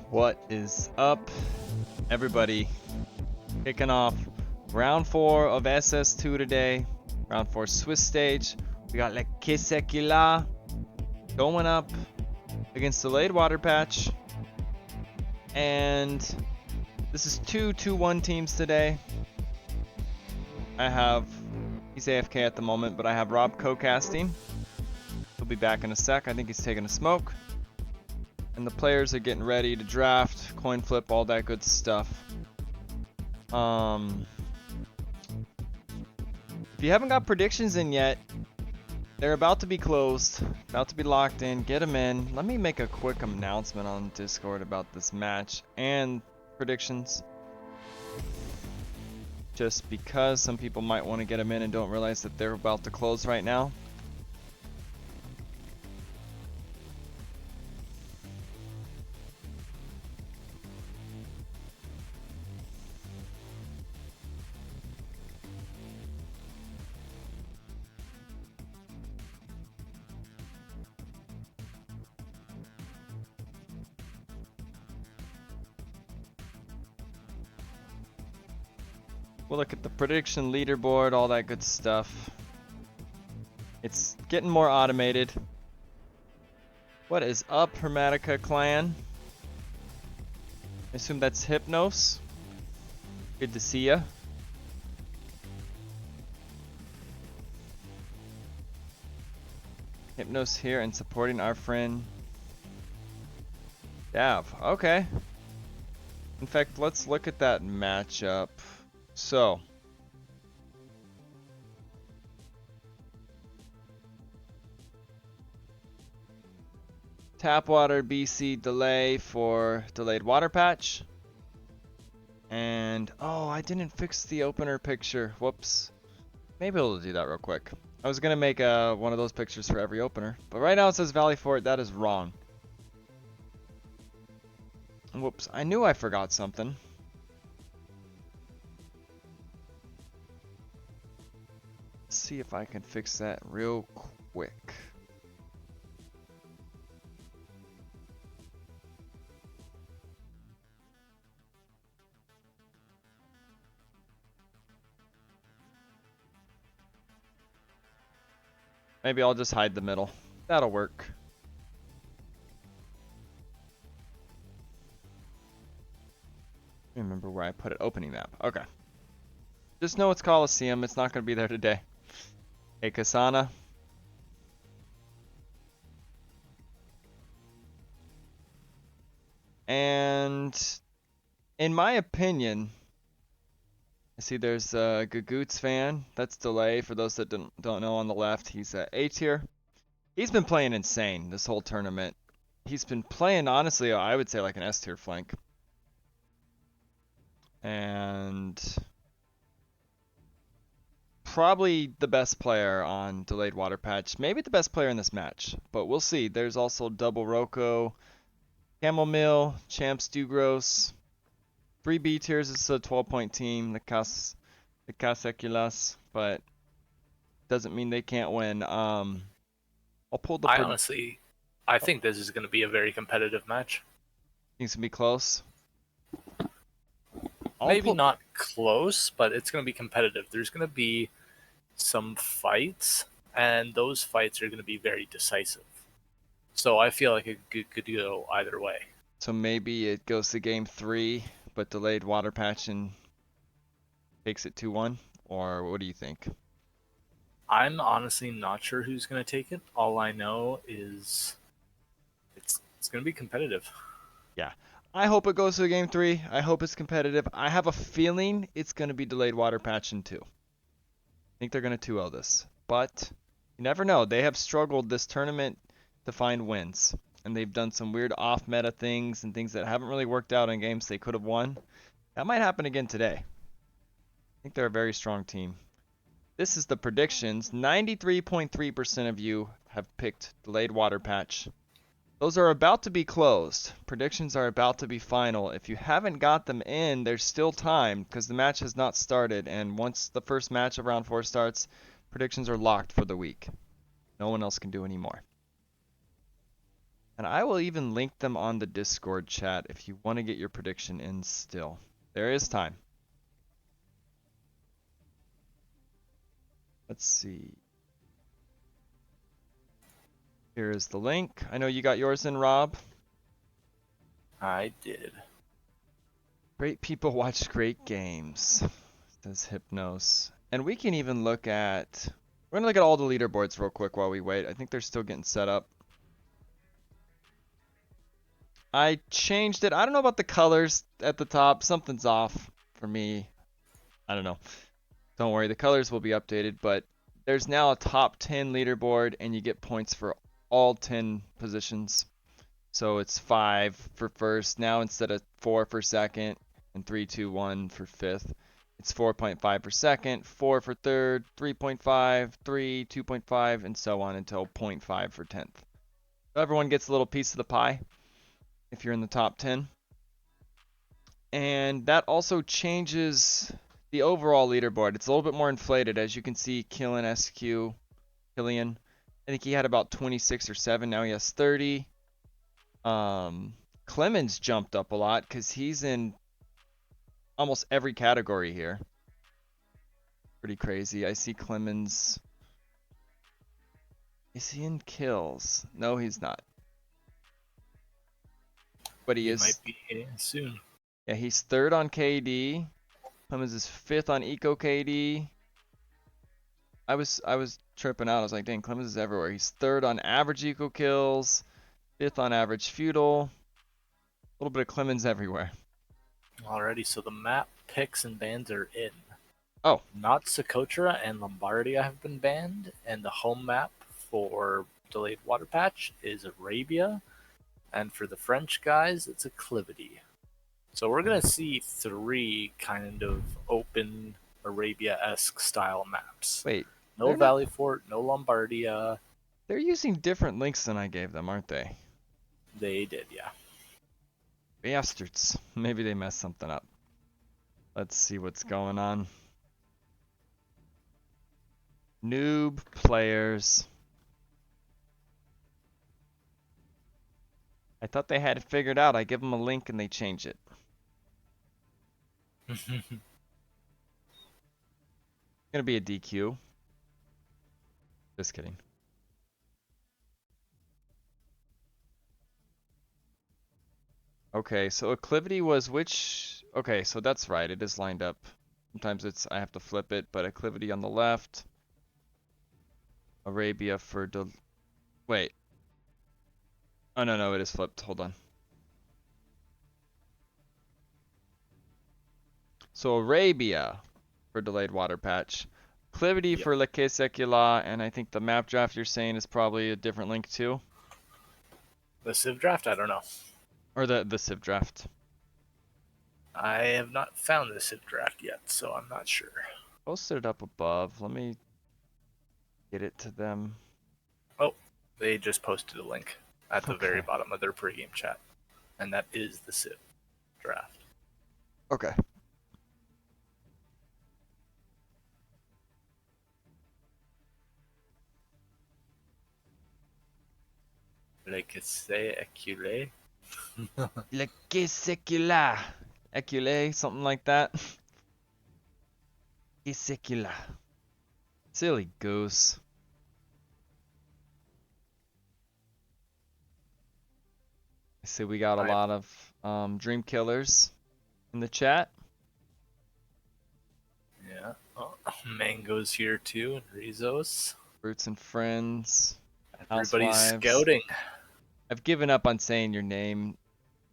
What is up, everybody? Kicking off round 4 of SS2 today. Round 4 Swiss stage. We got Le Casse-écuelles going up against Delayed Waterpatch. And this is two 2-1 teams today. He's AFK at the moment, but I have Rob co-casting. He'll be back in a sec. I think he's taking a smoke. And the players are getting ready to draft, coin flip, all that good stuff. If you haven't got predictions in yet, they're about to be closed, about to be locked in. Get them in. Let me make a quick announcement on Discord about this match and predictions. Just because some people might want to get them in and don't realize that they're about to close right now. We'll look at the prediction leaderboard, all that good stuff. It's getting more automated. What is up, Hermetica clan? I assume that's Hypnos. Good to see ya. Hypnos here and supporting our friend Dav. Okay. In fact, let's look at that matchup. So, Tapwater BC delay for Delayed Waterpatch. And, oh, I didn't fix the opener picture. Whoops. Maybe I'll do that real quick. I was going to make one of those pictures for every opener. But right now it says Valley Fort. That is wrong. Whoops. I knew I forgot something. See if I can fix that real quick. Maybe I'll just hide the middle. That'll work. Remember where I put it. Opening map. Okay. Just know it's Coliseum. It's not going to be there today. Hey, Kasana. And in my opinion, I see there's a Gagoots fan. That's Delay. For those that don't know, on the left, he's A tier. He's been playing insane this whole tournament. He's been playing, honestly, I would say like an S tier flank. And probably the best player on Delayed Waterpatch. Maybe the best player in this match, but we'll see. There's also Double Roko, Chamomile, Champs Dugros. 3 B tiers is a 12-point team, the Casse-écuelles, but doesn't mean they can't win. I'll pull the. I think this is going to be a very competitive match. Needs to be close. Maybe not close, but it's going to be competitive. There's going to be some fights, and those fights are going to be very decisive. So I feel like it could go either way. So maybe it goes to game 3, but Delayed Waterpatch and takes it 2-1, or what do you think? I'm honestly not sure who's going to take it. All I know is it's going to be competitive. Yeah. I hope it goes to game 3. I hope it's competitive. I have a feeling it's going to be Delayed Waterpatch in 2. I think they're going to 2-0 this. But you never know. They have struggled this tournament to find wins. And they've done some weird off-meta things and things that haven't really worked out in games they could have won. That might happen again today. I think they're a very strong team. This is the predictions. 93.3% of you have picked Delayed Waterpatch. Those are about to be closed. Predictions are about to be final. If you haven't got them in, there's still time because the match has not started. And once the first match of round 4 starts, predictions are locked for the week. No one else can do any more. And I will even link them on the Discord chat if you want to get your prediction in still. There is time. Let's see. Here is the link. I know you got yours in, Rob. I did. Great people watch great games, says Hypnos. And we can even look at, we're gonna look at all the leaderboards real quick while we wait. I think they're still getting set up. I changed it. I don't know about the colors at the top. Something's off for me. I don't know. Don't worry, the colors will be updated, but there's now a top 10 leaderboard and you get points for all 10 positions. So it's 5 for first now instead of 4 for second and 3, 2, 1 for fifth. It's 4.5 for second, 4 for third, 3.5, 3, 2.5, and so on until 0.5 for 10th. So everyone gets a little piece of the pie if you're in the top 10. And that also changes the overall leaderboard. It's a little bit more inflated. As you can see, Killian, I think he had about 26 or 7. Now he has 30. Clemens jumped up a lot because he's in almost every category here. Pretty crazy. I see Clemens. Is he in kills? No, he's not. But he is. Might be soon. Yeah, he's 3rd on KD. Clemens is 5th on Eco KD. I was tripping out. I was like, dang, Clemens is everywhere. He's 3rd on average eco kills, 5th on average feudal. A little bit of Clemens everywhere. Alrighty, so the map picks and bans are in. Oh. Not Socotra and Lombardia have been banned, and the home map for Delayed Waterpatch is Arabia, and for the French guys, it's Acclivity. So we're going to see 3 kind of open Arabia-esque style maps. Wait. No Valley Fort, no Lombardia. They're using different links than I gave them, aren't they? They did, yeah. Bastards. Maybe they messed something up. Let's see what's going on. Noob players. I thought they had it figured out. I give them a link and they change it. Gonna be a DQ. Just kidding. Okay, so Acclivity was which? Okay, so that's right. It is lined up. Sometimes I have to flip it, but Acclivity on the left. Arabia for wait. Oh no, it is flipped. Hold on. So Arabia for Delayed Waterpatch. Acclivity for La Casse-écuelles, and I think the map draft you're saying is probably a different link too. The Civ draft, I don't know. Or the Civ draft. I have not found the Civ draft yet, so I'm not sure. Posted it up above. Let me get it to them. Oh, they just posted a link at the very bottom of their pregame chat. And that is the Civ draft. Okay. Le Casse-écuelles. Le Casse-écuelles. Écuelles, something like that. Casse-écuelles. Silly goose. I see we got a lot of Dream Killers in the chat. Yeah. Oh, Mango's here too, and Rizos. Roots and Friends. Everybody's Housewives. scouting. I've given up on saying your name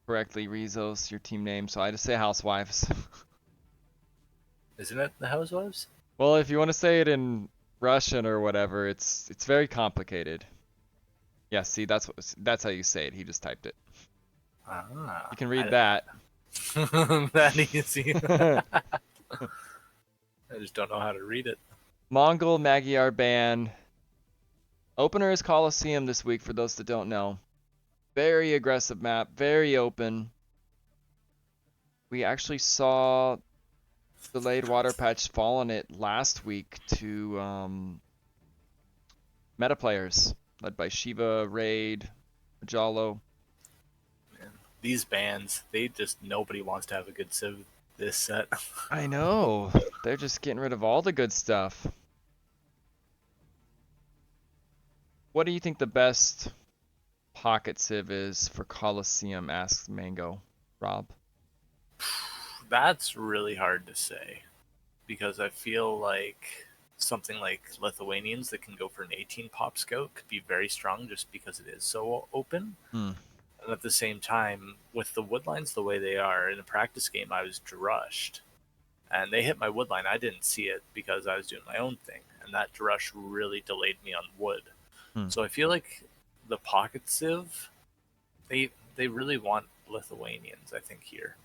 correctly, Rizos, your team name, so I just say Housewives. Isn't it the Housewives? Well, if you want to say it in Russian or whatever, it's very complicated. Yeah, see, that's how you say it. He just typed it. Ah, You can read that. That easy. I just don't know how to read it. Mongol Magyar ban. Opener is Coliseum this week for those that don't know. Very aggressive map, very open. We actually saw Delayed Waterpatch fall on it last week to meta players led by Shiva, Raid, Jalo. Man, these bands, they just nobody wants to have a good Civ this set. I know. They're just getting rid of all the good stuff. What do you think the best pocket Civ is for Coliseum? Asks Mango. Rob. That's really hard to say because I feel like something like Lithuanians that can go for an 18 pop scout could be very strong just because it is so open. Hmm. And at the same time, with the woodlines the way they are, in a practice game I was drushed. And they hit my woodline. I didn't see it because I was doing my own thing. And that drush really delayed me on wood. Hmm. So I feel like the pocket civ, they really want Lithuanians, I think, here.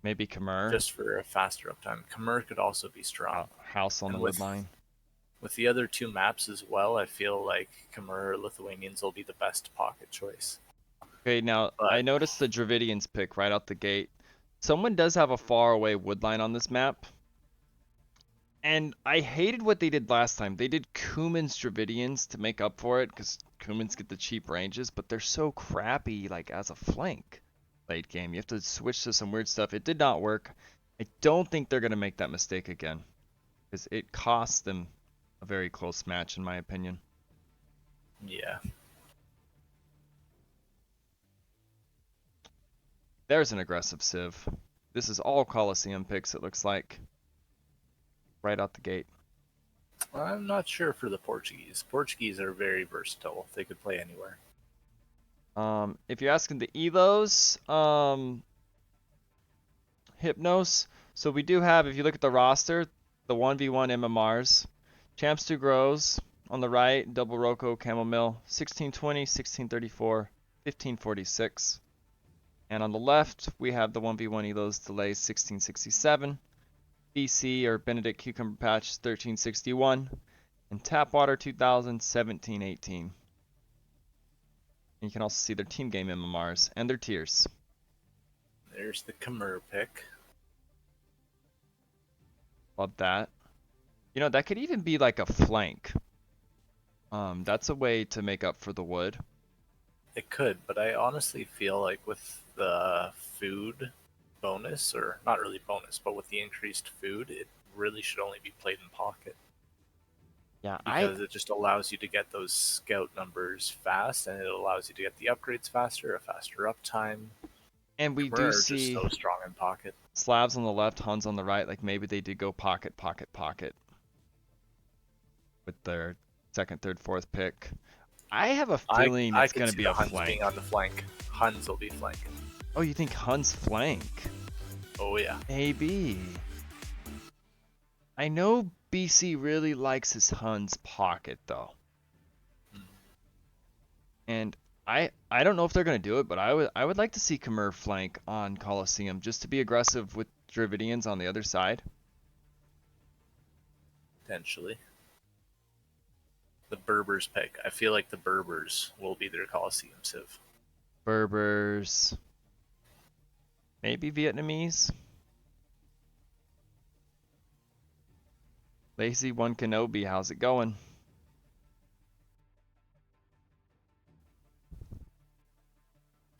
Maybe Khmer. Just for a faster uptime. Khmer could also be strong. House on the And wood line. with the other two maps as well, I feel like Khmer or Lithuanians will be the best pocket choice. Okay, now I But noticed the Dravidians pick right out the gate. Someone does have a far away wood line on this map. And I hated what they did last time. They did Cumin's Dravidians to make up for it, because Cumins get the cheap ranges, but they're so crappy, like, as a flank late game. You have to switch to some weird stuff. It did not work. I don't think they're going to make that mistake again, because it cost them a very close match, in my opinion. yeah. There's an aggressive Civ. This is all Coliseum picks, it looks like. Right out the gate. I'm not sure for the Portuguese. Portuguese are very versatile. They could play anywhere. If you're asking the Elos, Hypnos, so we do have, if you look at the roster, the 1v1 MMRs. Champs 2 Grows on the right, Double Roko, Camel Mill, 1620, 1634, 1546. And on the left, we have the 1v1 Elos Delays 1667, BC or Benedict Cucumber Patch 1361, and Tapwater 2000 1718. And you can also see their team game MMRs and their tiers. There's the Khmer pick. Love that. You know, that could even be like a flank. That's a way to make up for the wood. It could, but I honestly feel like with the food bonus, or not really bonus, but with the increased food, it really should only be played in pocket. Yeah, Because it just allows you to get those scout numbers fast, and it allows you to get the upgrades faster, a faster uptime. and we Khmer do are just see so strong in pocket. Slavs on the left, Huns on the right. Like maybe they did go pocket, pocket, pocket with their second, third, fourth pick. I have a feeling I it's could going to see be the a Huns flank. being on the flank. Huns will be flanking. Oh, you think Huns flank? Oh yeah. Maybe. I know BC really likes his Huns pocket though. And I don't know if they're gonna do it, but I would like to see Khmer flank on Coliseum just to be aggressive with Dravidians on the other side. Potentially. The Berbers pick. I feel like the Berbers will be their Coliseum Civ. Berbers, maybe Vietnamese. Lazy One Kenobi, how's it going?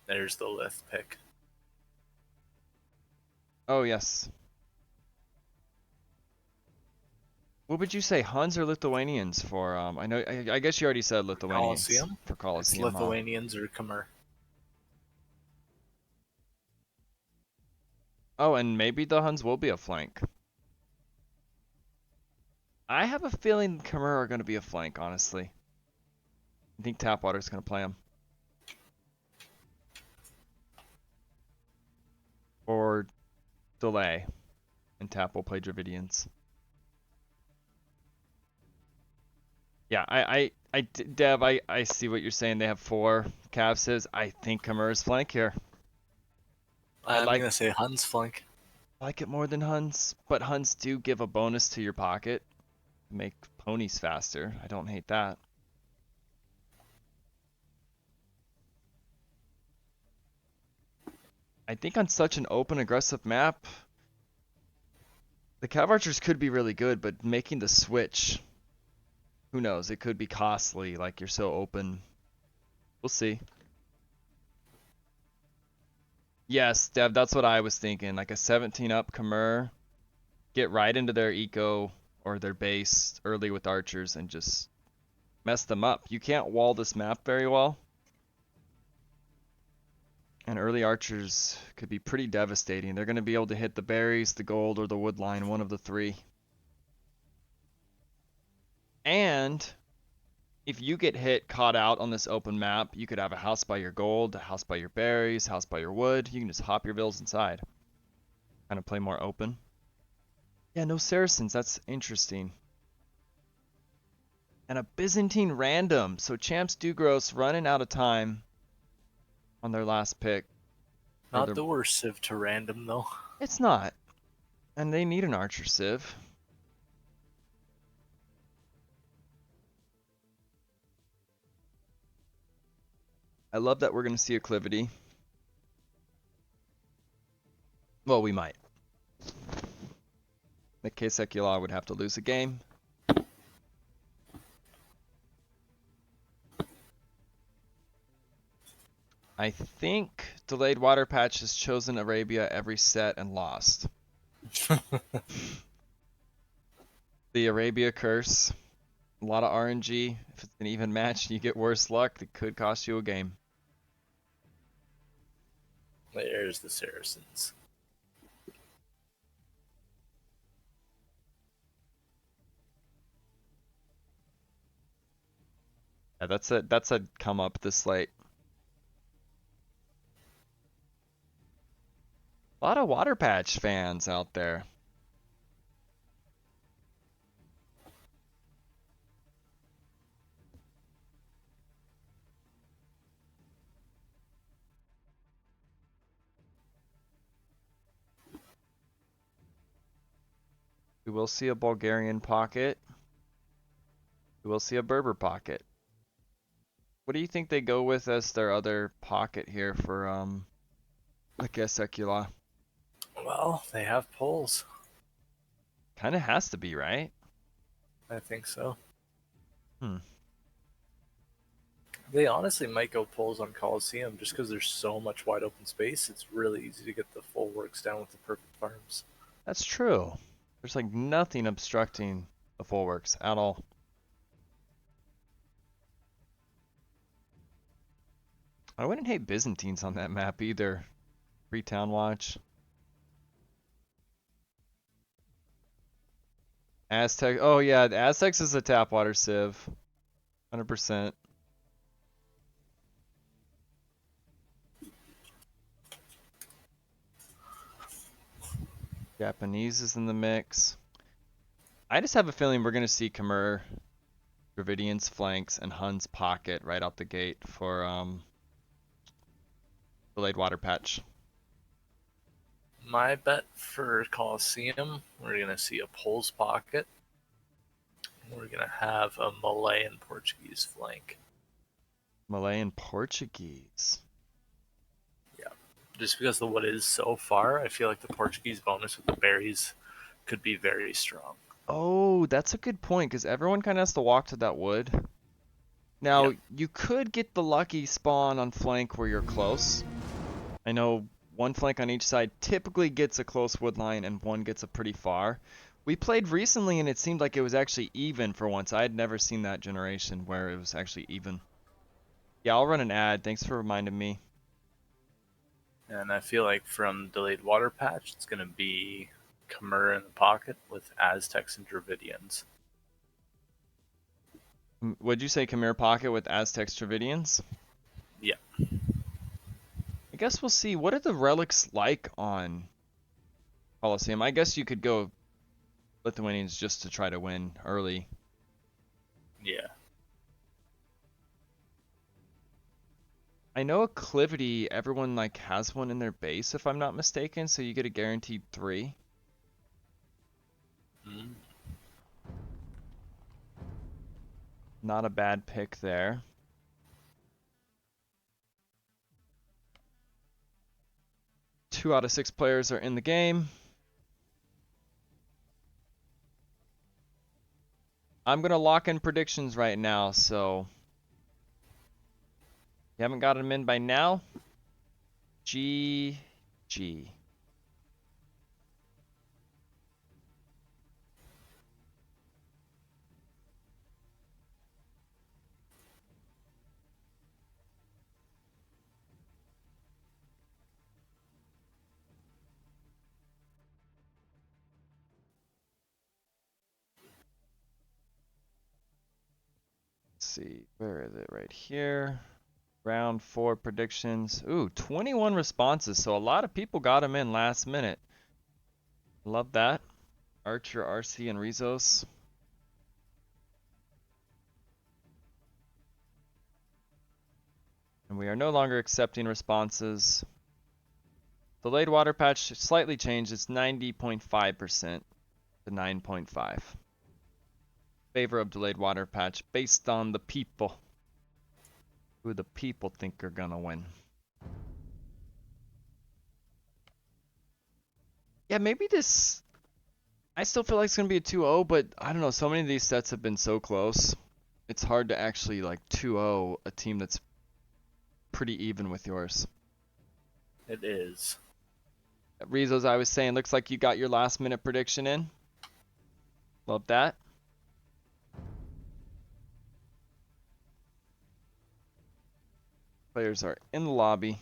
There's the Lith pick. Oh yes. What would you say, Huns or Lithuanians for I know I guess you already said Lithuanians Coliseum? for It's Coliseum, huh? Lithuanians or Khmer. Oh, and maybe the Huns will be a flank. I have a feeling Khmer are going to be a flank, honestly. I think Tapwater's going to play them. Or delay, and Tap will play Dravidians. Yeah, Dev, I see what you're saying. They have 4 Cav Civs. I think Khmer's flank here. I I'm like gonna say Huns flank. it more than Huns, but Huns do give a bonus to your pocket. Make ponies faster. I don't hate that. I think on such an open, aggressive map, the Cav Archers could be really good, but making the switch, who knows? It could be costly, like you're so open. We'll see. Yes, Dev, that's what I was thinking. Like a 17 up Khmer, get right into their eco or their base early with archers and just mess them up. You can't wall this map very well. And early archers could be pretty devastating. They're going to be able to hit the berries, the gold, or the wood line, one of the three. And if you get hit, caught out on this open map, you could have a house by your gold, a house by your berries, house by your wood. You can just hop your villas inside. Kind of play more open. Yeah, no Saracens. That's interesting. And a Byzantine random. So Champs Dugros running out of time on their last pick. Not the worst civ to random, though. It's not. And they need an archer civ. I love that we're going to see acclivity. Well, we might. The Casse-écuelles would have to lose a game. I think Delayed Waterpatch has chosen Arabia every set and lost. The Arabia curse. A lot of RNG. If it's an even match and you get worse luck, it could cost you a game. There's the Saracens. Yeah, that's a come up this late. A lot of Waterpatch fans out there. We will see a Bulgarian pocket. We will see a Berber pocket. What do you think they go with as their other pocket here for the Casse-écuelles? Well, they have poles. Kind of has to be, right? I think so. Hmm. They honestly might go poles on Coliseum just because there's so much wide open space. It's really easy to get the full works down with the perfect farms. That's true. There's like nothing obstructing the full works at all. I wouldn't hate Byzantines on that map either. Free town watch. Aztec. Oh yeah, the Aztecs is a tap water civ. 100%. Japanese is in the mix. I just have a feeling we're gonna see Khmer, Dravidian's flanks, and Hun's pocket right out the gate for Delayed Waterpatch. My bet for Coliseum, we're going to see a poles pocket. We're going to have a Malay and Portuguese flank. Malay and Portuguese. Yeah. Just because the wood is so far, I feel like the Portuguese bonus with the berries could be very strong. Oh, that's a good point, because everyone kind of has to walk to that wood. Now, Yep. you could get the lucky spawn on flank where you're close. I know one flank on each side typically gets a close wood line and one gets a pretty far. We played recently and it seemed like it was actually even for once. I had never seen that generation where it was actually even. Yeah, I'll run an ad. Thanks for reminding me. And I feel like from Delayed Waterpatch, it's going to be Khmer in the pocket with Aztecs and Dravidians. Would you say Khmer Pocket with Aztecs Dravidians? Yeah. I guess we'll see. What are the relics like on Coliseum? I guess you could go Lithuanians just to try to win early. Yeah. I know Acclivity, everyone like has one in their base if I'm not mistaken, so you get a guaranteed 3. Mm. Not a bad pick there. Two out of 6 players are in the game. I'm gonna lock in predictions right now, so if you haven't got them in by now, G G. Let's see, where is it? Right here. Round 4 predictions. Ooh, 21 responses, so a lot of people got them in last minute. Love that. Archer, RC, and Rizos. And we are no longer accepting responses. Delayed water patch slightly changed. It's 90.5% to 9.5. Favor of delayed water patch based on the people. Who the people think are gonna win. Yeah, maybe this... I still feel like it's gonna be a 2-0, but I don't know. So many of these sets have been so close. It's hard to actually like 2-0 a team that's pretty even with yours. It is. Rizos, I was saying, looks like you got your last minute prediction in. Love that. Players are in the lobby.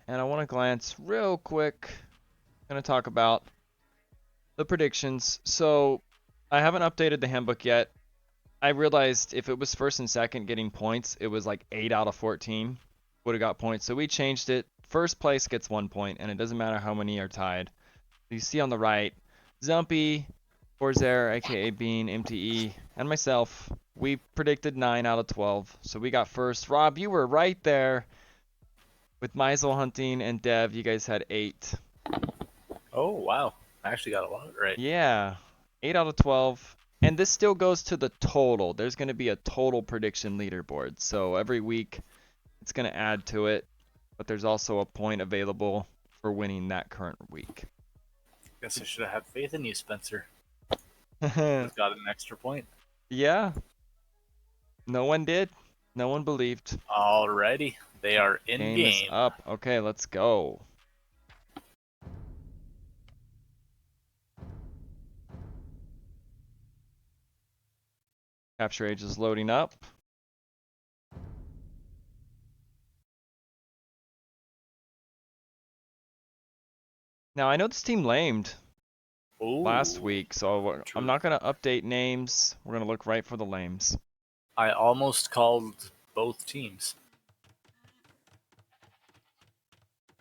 And I want to glance real quick. I'm going to talk about the predictions. So I haven't updated the handbook yet. I realized if it was first and second getting points, it was like 8 out of 14 would have got points. So we changed it. First place gets 1 point, and it doesn't matter how many are tied. You see on the right, Zumpy, Forzair, aka Bean, MTE, and myself, we predicted 9 out of 12. So we got first. Rob, you were right there. With Meisel Hunting and Dev, you guys had 8. Oh, wow. I actually got a lot right. Yeah, 8 out of 12. And this still goes to the total. There's going to be a total prediction leaderboard. So every week it's going to add to it. But there's also a point available for winning that current week. Guess I should have had faith in you, Spencer. Would have got an extra point. Yeah. No one did. No one believed. Alrighty. They are in Game is up. Okay, let's go. Capture age is loading up. Now, I know this team lamed last Ooh, week, so I'm not going to update names. We're going to look right for the lames. I almost called both teams.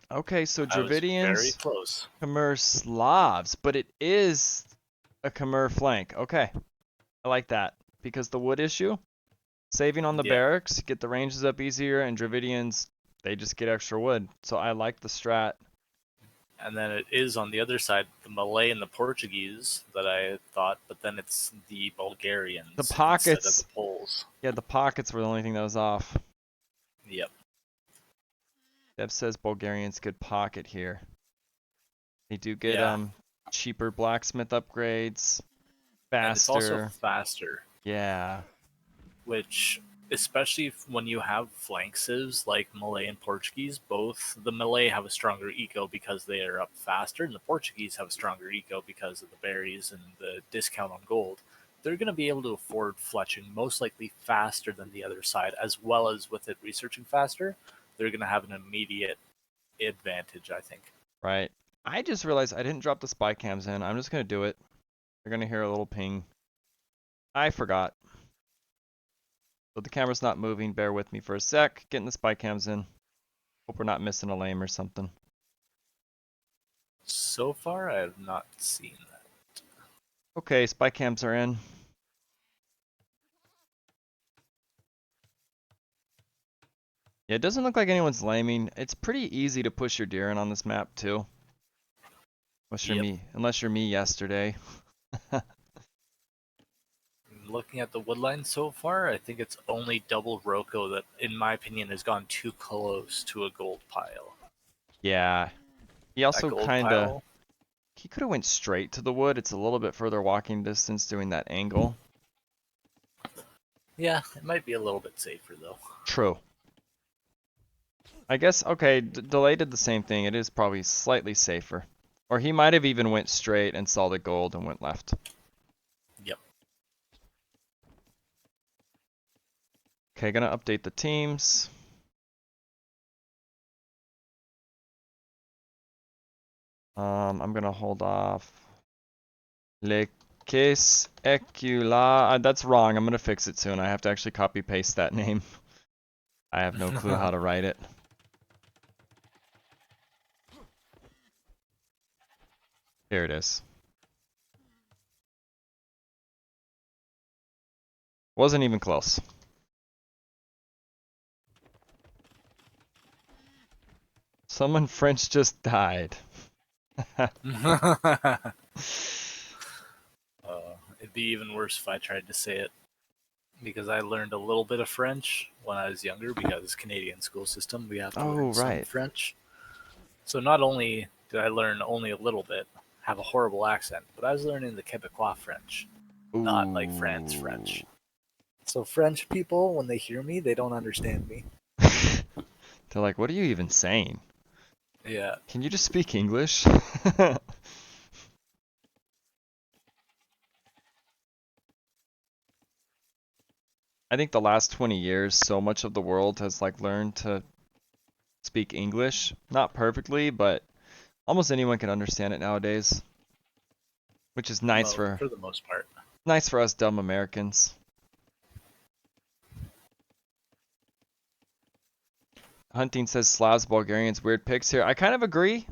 Okay, so I was very Dravidians, close. Khmer Slavs, but it is a Khmer flank. Okay, I like that because the wood issue, saving on the Yeah. barracks, get the ranges up easier, and Dravidians, they just get extra wood. So I like the strat. And then it is on the other side, the Malay and the Portuguese that I thought, but then it's the Bulgarians The instead of the pockets, Poles. yeah, the pockets were the only thing that was off. Yep. Dev says Bulgarians could pocket here. They do get Yeah. cheaper blacksmith upgrades, And it's also faster. faster, Yeah. which, especially when you have flank civs like Malay and Portuguese, both the Malay have a stronger eco because they are up faster, and the Portuguese have a stronger eco because of the berries and the discount on gold. They're going to be able to afford fletching most likely faster than the other side, as well as with it researching faster. They're going to have an immediate advantage, I think. Right. I just realized I didn't drop the spy cams in. I'm just gonna do it. You're gonna hear a little ping. I forgot. So the camera's not moving. Bear with me for a sec. Getting the spy cams in. Hope we're not missing a lame or something. So far, I have not seen that. Okay, spy cams are in. Yeah, it doesn't look like anyone's laming. It's pretty easy to push your deer in on this map too. Unless you're Yep. me. Unless you're me yesterday. looking at the woodline so far, I think it's only double Rocco that, in my opinion, has gone too close to a gold pile. Yeah. He That also gold kind of... pile, He could have went straight to the wood. It's a little bit further walking distance doing that angle. yeah, it might be a little bit safer though. True. I guess, okay, Delay did the same thing. It is probably slightly safer. Or he might have even went straight and saw the gold and went left. Yep. Okay, gonna update the teams. I'm gonna hold off. Le Casse-écuelles. That's wrong. I'm gonna fix it soon. I have to actually copy paste that name. I have no clue how to write it. Here it is. Wasn't even close. Someone French just died. It'd be even worse if I tried to say it, because I learned a little bit of French when I was younger, because Canadian school system, we have to Oh, learn some right. French. So not only did I learn only a little bit, have a horrible accent, but I was learning the Quebecois French, not like France French. Ooh. So French people, when they hear me, they don't understand me. They're like, what are you even saying? Yeah. Can you just speak English? I think the last 20 years, so much of the world has like learned to speak English. Not perfectly, but almost anyone can understand it nowadays. Which is For the most part. nice for us dumb Americans. Hunting says Slavs, Bulgarians, weird picks here. I kind of agree.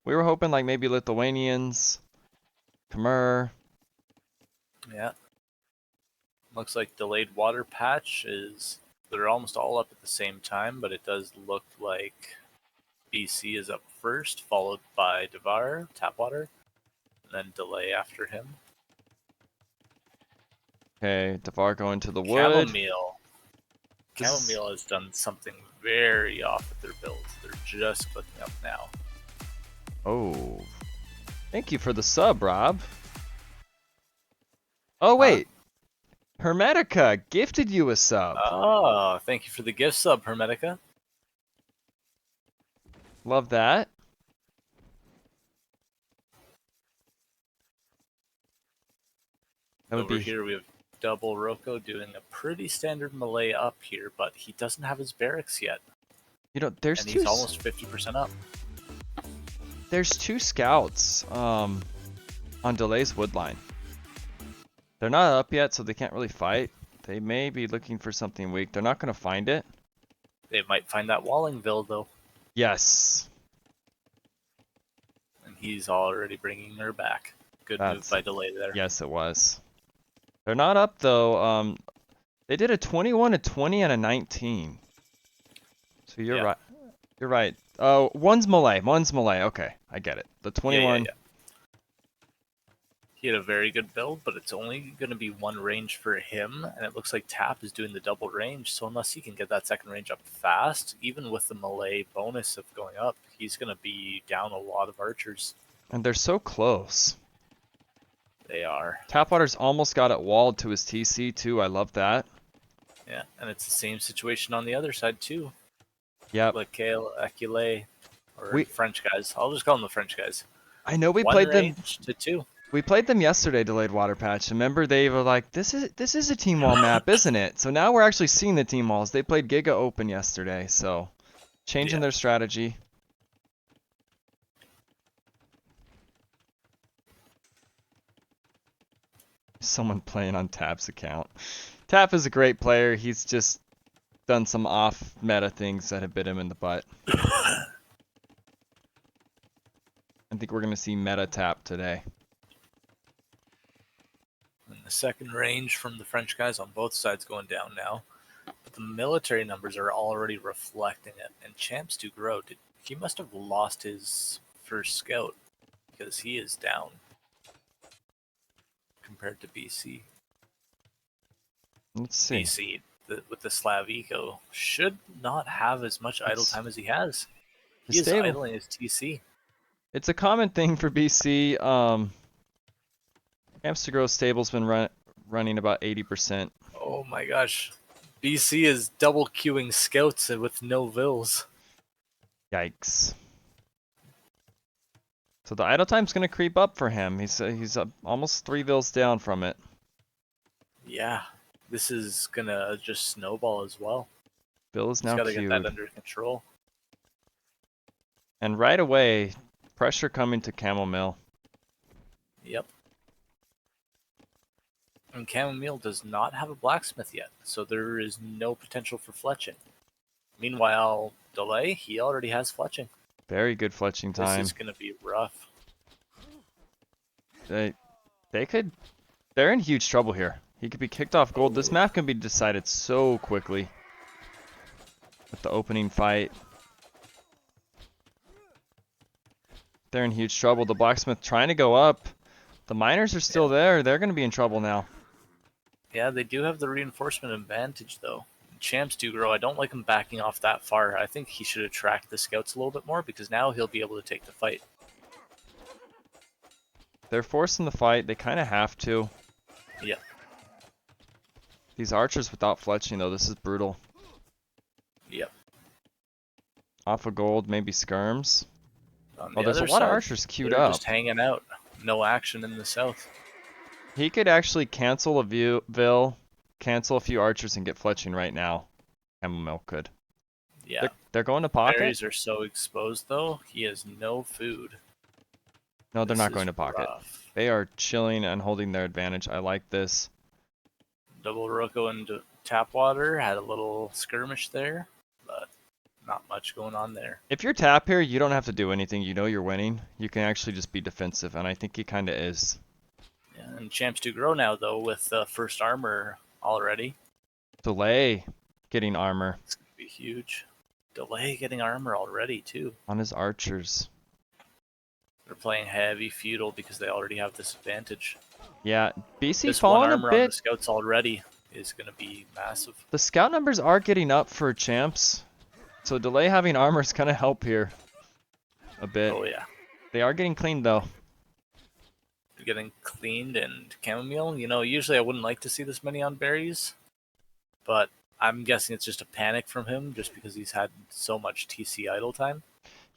We were hoping like maybe Lithuanians, Khmer. Yeah. Looks like delayed water patch is, they're almost all up at the same time, but it does look like BC is up first, followed by Devar, Tapwater, and then delay after him. Okay, Devar going to the wood. Chamomile. This is... Chamomile has done something very off with their build. They're just clicking up now. Oh. Thank you for the sub, Rob. Oh, Huh? wait. Hermetica gifted you a sub. Oh, thank you for the gift sub, Hermetica. Love that. That would Over be... here we have double Rocco doing a pretty standard melee up here, but he doesn't have his barracks yet. You know, there's And two... he's almost 50% up. There's two scouts on Delay's woodline. They're not up yet, so they can't really fight. They may be looking for something weak. They're not going to find it. They might find that Wallingville, though. Yes. And he's already bringing her back. Good move by delay there. Yes, it was. They're not up, though. They did a 21, a 20, and a 19. So you're right. You're right. Oh, one's Malay. One's Malay. Okay, I get it. The 21... Yeah. He had a very good build, but it's only going to be one range for him, and it looks like Tap is doing the double range, so unless he can get that second range up fast, even with the melee bonus of going up, he's going to be down a lot of archers. And they're so close. They are. Tapwater's almost got it walled to his TC, too. I love that. Yeah, and it's the same situation on the other side, too. Yep. Casse-écuelles, or French guys. I'll just call them the French guys. I know we One played them... range to two. We played them yesterday, delayed Waterpatch. Remember, they were like, "This is a team wall map, isn't it?" So now we're actually seeing the team walls. They played Giga Open yesterday, so changing their strategy. Someone playing on Tap's account. Tap is a great player. He's just done some off-meta things that have bit him in the butt. I think we're gonna see meta Tap today. And the second range from the French guys on both sides going down now. But the military numbers are already reflecting it. And Champs do grow. He must have lost his first scout, because he is down compared to BC. Let's see. BC with the Slav Eco should not have as much idle It's time as he has. the He is stable. idling his TC. It's a common thing for BC. Camps to Grow stable's been running about 80%. Oh my gosh. BC is double queuing scouts with no vills. Yikes. So the idle time's gonna creep up for him. He's almost 3 vills down from it. Yeah, this is gonna just snowball as well. Bill is He's now got to get that queued. under control. And right away, pressure coming to Camel Mill. Yep. And Chamomile does not have a blacksmith yet, so there is no potential for fletching. Meanwhile, Delay, he already has fletching. Very good fletching time. This is gonna be rough. They're in huge trouble here. He could be kicked off gold. This map can be decided so quickly with the opening fight. They're in huge trouble. The blacksmith trying to go up. The miners are still there. They're going to be in trouble now. Yeah, they do have the reinforcement advantage, though. Champs do grow. I don't like him backing off that far. I think he should attract the scouts a little bit more because now he'll be able to take the fight. They're forcing the fight. They kind of have to. Yeah. These archers without fletching, though, this is brutal. Yep. Off of gold, maybe skirms. On Oh, the there's a other lot of side, archers queued they're up. just hanging out. No action in the south. He could actually cancel a Vill, cancel a few archers, and get fletching right now. Chamomile could. Yeah. They're going to pocket? Berries are so exposed, though. He has no food. No, they're This not is going to pocket. rough. They are chilling and holding their advantage. I like this. Double Rocco and Tapwater had a little skirmish there, but not much going on there. If you're tap here, you don't have to do anything. You know you're winning. You can actually just be defensive, and I think he kind of is. Yeah, and Champs do grow now, though, with first armor already. Delay getting armor It's going to be huge. Delay getting armor already, too. on his archers. They're playing heavy feudal because they already have this advantage. Yeah, BC This one falling a armor on the bit. scouts already is going to be massive. The scout numbers are getting up for champs, so Delay having armor is going to help here a bit. Oh, yeah. They are getting cleaned, though. They're getting cleaned and chamomile. You know, usually I wouldn't like to see this many on berries, but I'm guessing it's just a panic from him just because he's had so much TC idle time.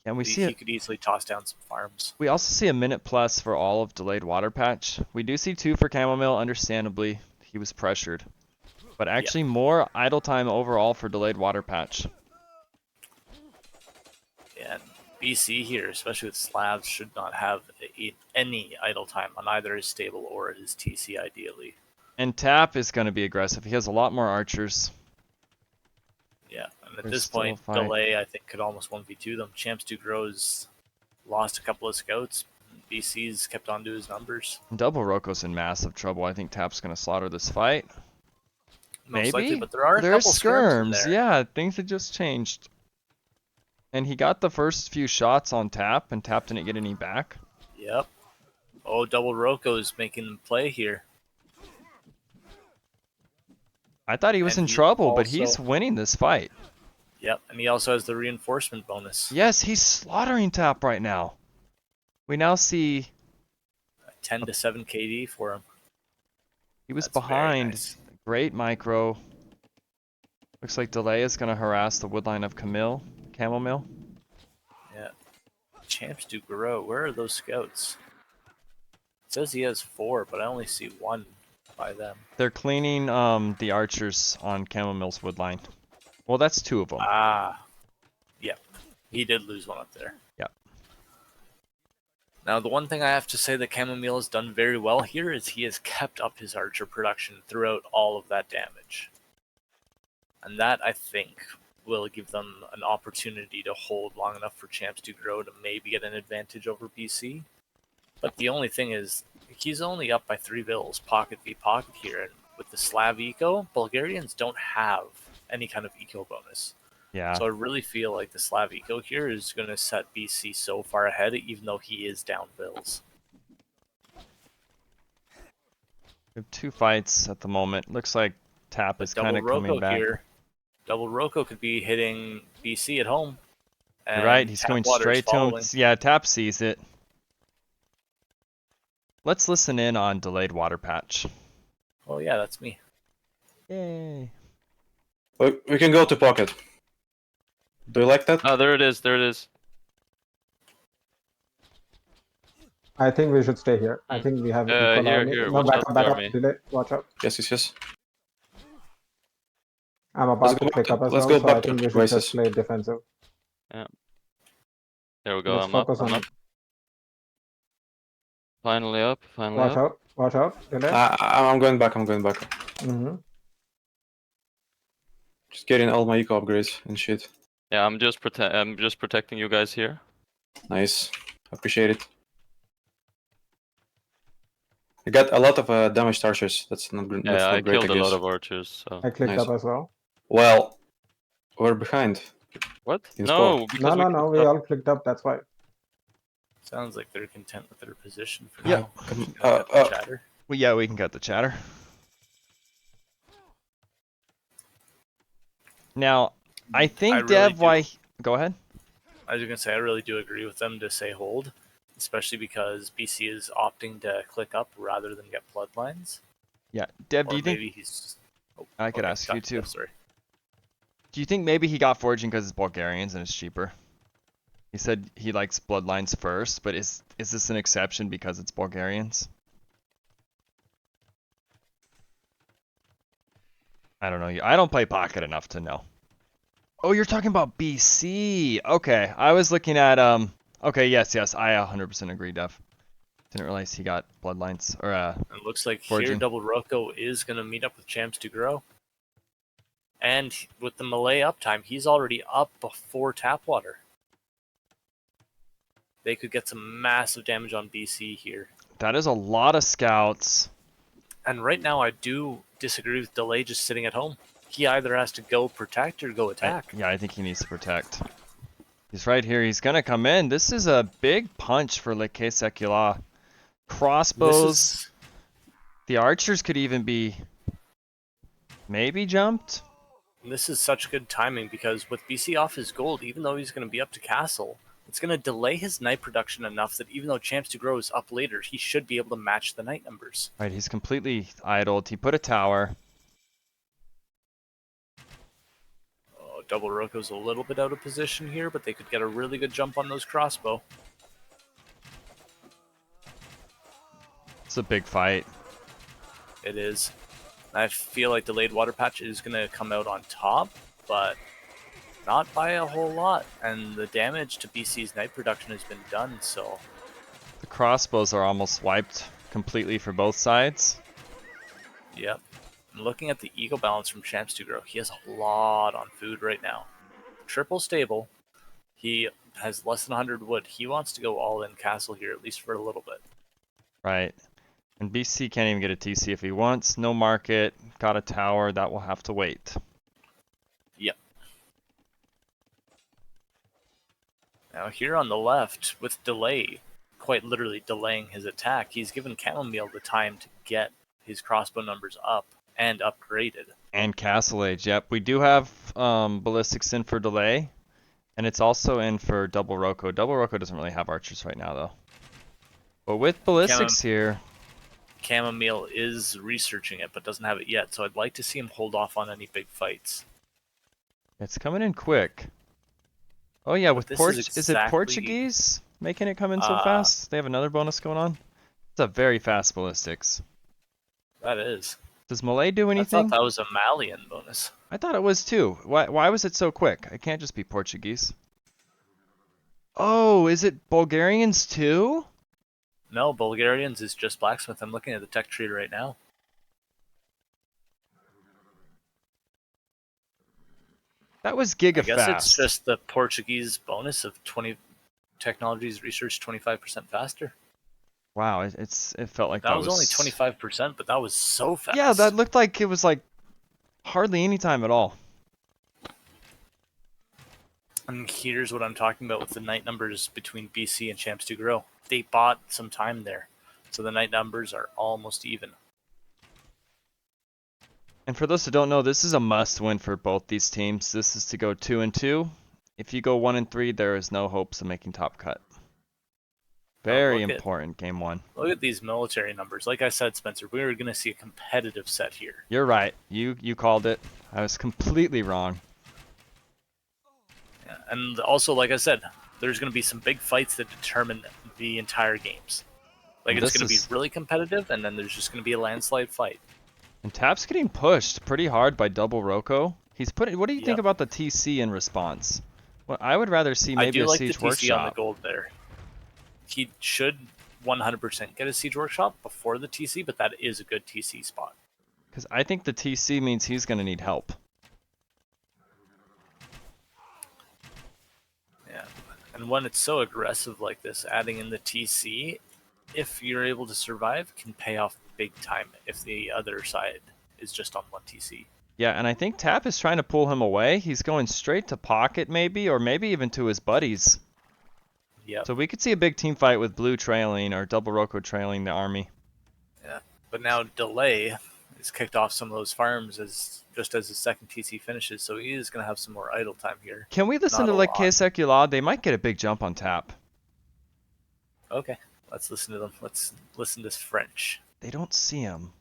And we see He it. could easily toss down some farms. We also see a minute plus for all of delayed Waterpatch. We do see 2 for Chamomile, understandably. He was pressured. But actually more idle time overall for delayed Waterpatch. And BC here, especially with Slavs, should not have any idle time on either his stable or his TC ideally. And Tap is going to be aggressive. He has a lot more archers. Yeah, and at There's this still a point, fight. Delay, I think, could almost 1v2 them. Champs do grows, lost a couple of scouts. BC's kept on to his numbers. Double Rocco's in massive trouble. I think Tap's going to slaughter this fight. Most Maybe? likely, but there are a There's couple skirms in there. Yeah, things had just changed. And he got the first few shots on Tap, and Tap didn't get any back. Yep. Oh, Double Rocco's making play here. I thought he was And in he trouble, but also- he's winning this fight. Yep, and he also has the reinforcement bonus. Yes, he's slaughtering Tap right now. We now see 10 to 7 KD for him. he was That's very behind. nice. Great micro. Looks like Delay is going to harass the woodline of Chamomile. Yeah. Champs do grow. Where are those scouts? It says he has 4, but I only see 1 by them. They're cleaning the archers on Chamomile's woodline. Well, that's 2 of them. Ah. Yep. He did lose 1 up there. Yep. Now, the one thing I have to say that Chamomile has done very well here is he has kept up his archer production throughout all of that damage. And that, I think, will give them an opportunity to hold long enough for Champs to grow to maybe get an advantage over BC. But the only thing is, he's only up by 3 vills, pocket v pocket here. And with the Slav eco, Bulgarians don't have any kind of eco bonus. Yeah. So I really feel like the Slav eco here is going to set BC so far ahead, even though he is down vills. We have 2 fights at the moment. Looks like Tap But is kind double of coming Roko back. here. Double Roko could be hitting BC at home. You're right. And He's going Tapwater is straight to him. following. Yeah, Tap sees it. Let's listen in on delayed water patch. Oh yeah, that's me. Yay. We can go to pocket. Do you like that? Oh, there it is. There it is. I think we should stay here. I think we have equal Here, army. here. No, Watch out, back up. army. Delay. Watch out. Yes. I'm about Let's to go click up as let's well, go so I back to think we should devices. just play defensive. There we go. Let's I'm up. focus I'm on up. it. Finally up. Finally Watch up. out. Watch out. Delay. I'm going back. Mm-hmm. Just getting all my eco upgrades and shit. Yeah, I'm just protecting you guys here. Nice. Appreciate it. I got a lot of damaged archers. That's not great. Yeah, I great, killed a guess. lot of archers. So I clicked Nice. up as well. Well, we're behind. what? In No, squad. because No. We all clicked up. That's why. Sounds like they're content with their position for Yep. now. Chatter. Well, yeah, we can cut the chatter. Now, I think I really Dev, do. why? Go ahead. I was gonna say I really do agree with them to say hold, especially because BC is opting to click up rather than get bloodlines. Yeah, Dev, Or do you think maybe he's. Oh, I could okay, ask you too? Sorry. Do you think maybe he got foraging because it's Bulgarians and it's cheaper? He said he likes bloodlines first, but is this an exception because it's Bulgarians? I don't know. I don't play Pocket enough to know. Oh, you're talking about BC. Okay, I was looking at Okay, yes, I 100% agree, Dev. Didn't realize he got bloodlines or It looks like foraging. here Double Rocco is gonna meet up with Champs to grow. And with the melee uptime, he's already up before Tapwater. They could get some massive damage on BC here. That is a lot of scouts. And right now, I do disagree with Delay just sitting at home. He either has to go protect or go attack. Yeah, I think he needs to protect. He's right here. He's gonna come in. This is a big punch for Le Casse-écuelles. Crossbows. The archers could even be maybe jumped. This is such good timing because with BC off his gold, even though he's going to be up to castle, it's going to delay his knight production enough that even though Champs to grow is up later, he should be able to match the knight numbers. Right, he's completely idled. He put a tower. Oh, Double Rocco's a little bit out of position here, but they could get a really good jump on those crossbow. It's a big fight. It is. I feel like Delayed Waterpatch is going to come out on top, but not by a whole lot. And the damage to BC's knight production has been done, so... The crossbows are almost wiped completely for both sides. Yep. And looking at the eco balance from Champs to grow, he has a lot on food right now. Triple stable. He has less than 100 wood. He wants to go all in castle here, at least for a little bit. Right. And BC can't even get a TC if he wants. No market. Got a tower. That will have to wait. Yep. Now here on the left, with delay, quite literally delaying his attack, he's given Chamomile the time to get his crossbow numbers up and upgraded. And Castle Age. Yep. We do have ballistics in for delay. And it's also in for Double Rocco. Double Rocco doesn't really have archers right now, though. But with ballistics here... Chamomile is researching it, but doesn't have it yet, so I'd like to see him hold off on any big fights. It's coming in quick. Oh yeah, with this is is it Portuguese making it come in so fast? They have another bonus going on? It's a very fast ballistics. That is. Does Malay do I anything? thought that was a Malian bonus. I thought it was too. Why was it so quick? It can't just be Portuguese. Oh, is it Bulgarians too? No, Bulgarians is just blacksmith. I'm looking at the tech tree right now. That was giga I guess fast. it's just the Portuguese bonus of 20 technologies research 25% faster. Wow, it felt like That was only 25%, but that was so fast. Yeah, that looked like it was like hardly any time at all. And here's what I'm talking about with the knight numbers between BC and Champs to grow. They bought some time there, so the knight numbers are almost even. And for those who don't know, this is a must-win for both these teams. This is to go 2-2. If you go 1-3, there is no hopes of making top cut. Very look at- important game one. Look at these military numbers. Like I said, Spencer, we were going to see a competitive set here. You're right. You called it. I was completely wrong. Yeah. And also, like I said, there's going to be some big fights that determine the entire games. Like, it's This going to be is- really competitive, and then there's just going to be a landslide fight. And Tap's getting pushed pretty hard by Double Rocco. He's putting. What do you think Yep. about the TC in response? Well, I would rather see I maybe do a like the Siege TC on the Workshop. gold there. He should 100% get a Siege Workshop before the TC, but that is a good TC spot. Because I think the TC means he's going to need help. Yeah. And when it's so aggressive like this, adding in the TC, if you're able to survive, can pay off big time if the other side is just on one TC. Yeah, and I think Tap is trying to pull him away. He's going straight to pocket maybe, or maybe even to his buddies. Yep. So we could see a big team fight with Blue trailing or Double Rocco trailing the army. Yeah. But now Delay has kicked off some of those farms just as his second TC finishes, so he is going to have some more idle time here. Can we listen Not to a like lot. Casse-écuelles? They might get a big jump on Tap. Okay. Let's listen to them. Let's listen to this French. They don't see him.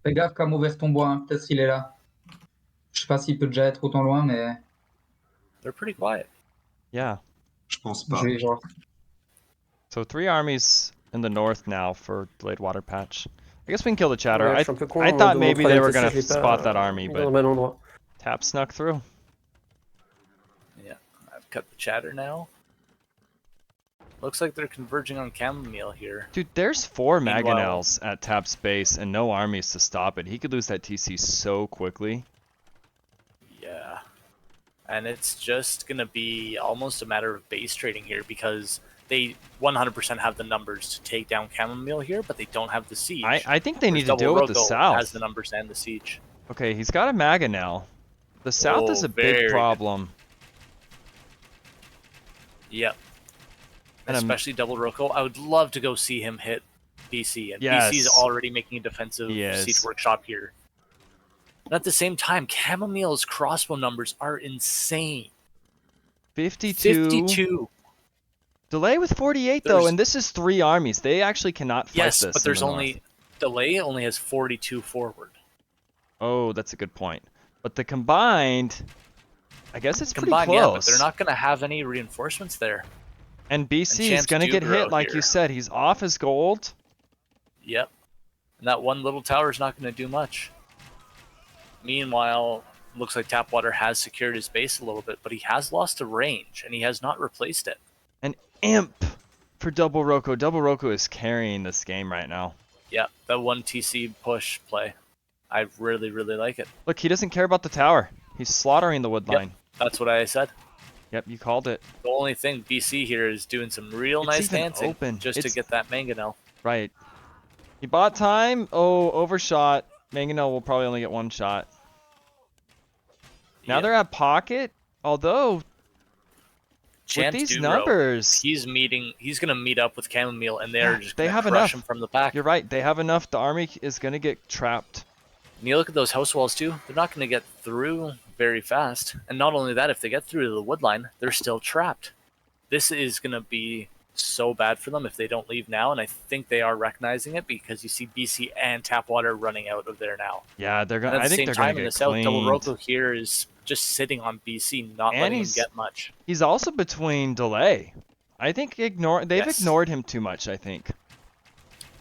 Fais gaffe comme ouvrir ton bois, hein. Peut-être s'il est là. Je sais pas s'il peut déjà être autant loin, mais They're pretty quiet. Yeah. Je pense pas. je vais genre. So 3 armies in the north now for delayed water patch. I guess we can kill the chatter. Ouais, I je suis un peu con, I de thought mon maybe they troisième were TC, gonna je l'ai pas spot that army, mis dans le but même endroit. Tap snuck through. Yeah. I've cut the chatter now. Looks like they're converging on chamomile here. Dude, there's 4 Meanwhile- mangonels at Tap's base and no armies to stop it. He could lose that TC so quickly. Yeah. And it's just going to be almost a matter of base trading here because they 100% have the numbers to take down chamomile here, but they don't have the siege. I think they need to Whereas deal with the Double Rocco has south. the numbers and the siege. Okay, he's got a mangonel. The south is Oh, a very big good. problem. Yep. And I'm- Especially Double Rocco. I would love to go see him hit BC, and Yes. BC is already making a defensive He is. siege workshop here. And at the same time, chamomile's crossbow numbers are insane. 52. 52. Delay with 48 though, There's- and this is 3 armies. They actually cannot fight Yes, this. but in there's the only north. Delay only has 42 forward. Oh, that's a good point. But the combined, I guess it's Combined, pretty yeah, close. but they're not going to have any reinforcements there. And BC is chance gonna do get grow hit, like here. you said. He's off his gold. Yep. And that one little tower is not going to do much. Meanwhile, looks like Tapwater has secured his base a little bit, but he has lost a range, and he has not replaced it. An imp for Double Rocco. Double Rocco is carrying this game right now. Yeah, that one TC push play. I really, really like it. Look, he doesn't care about the tower. He's slaughtering the wood Yep. line. That's what I said. Yep, you called it. The only thing BC here is doing some real It's nice even dancing open. just It's- to get that mangonel. Right. He bought time. Oh, overshot. Mangonel will probably only get 1 shot. Now Yeah. they're at pocket. Although, Chance with these do grow. numbers, He's going to meet up with chamomile, and they're Yeah, just they going to have crush enough. him from the back. you're right. They have enough. The army is going to get trapped. And you look at those house walls too, they're not going to get through very fast. And not only that, if they get through to the wood line, they're still trapped. This is going to be so bad for them if they don't leave now, and I think they are recognizing it because you see BC and Tapwater running out of there now. Yeah, they're And gonna. at I the think same they're time, gonna in the get south, Double cleaned. Rocco here is just sitting on BC, not And letting him he's- get much. He's also between Delay. I think they've Yes. ignored him too much. I think.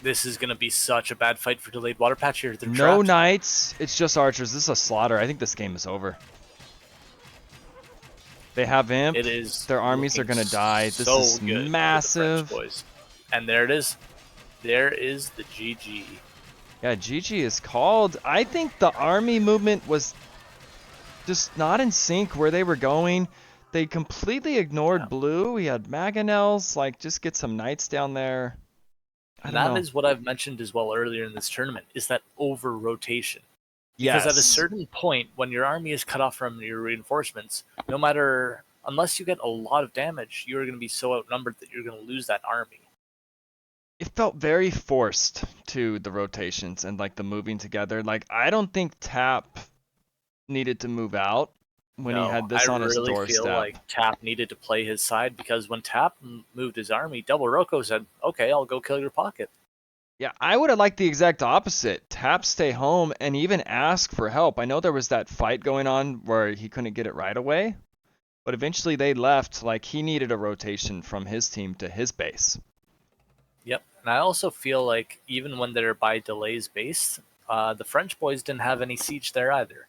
This is going to be such a bad fight for delayed water patch here. They're No trapped. knights. It's just archers. This is a slaughter. I think this game is over. They have imp. It is. Their armies are looking gonna die. This so is good for the French massive. boys. And there it is. There is the GG. Yeah, GG is called. I think the army movement was just not in sync where they were going. They completely ignored Yeah. blue. We had mangonels. Like, just get some knights down there. I And don't that know. is what I've mentioned as well earlier in this tournament, is that over rotation. Because at a Yes. certain point, when your army is cut off from your reinforcements, no matter, unless you get a lot of damage, you're going to be so outnumbered that you're going to lose that army. It felt very forced to the rotations and like the moving together. Like I don't think Tap needed to move out when he No, had I this on his really feel doorstep. like Tap needed to play his side, because when Tap moved his army, Double Rocco said, "Okay, I'll go kill your pocket." Yeah, I would have liked the exact opposite. Tap stay home and even ask for help. I know there was that fight going on where he couldn't get it right away, but eventually they left. Like he needed a rotation from his team to his base. Yep, and I also feel like even when they're by delays based, the French boys didn't have any siege there either.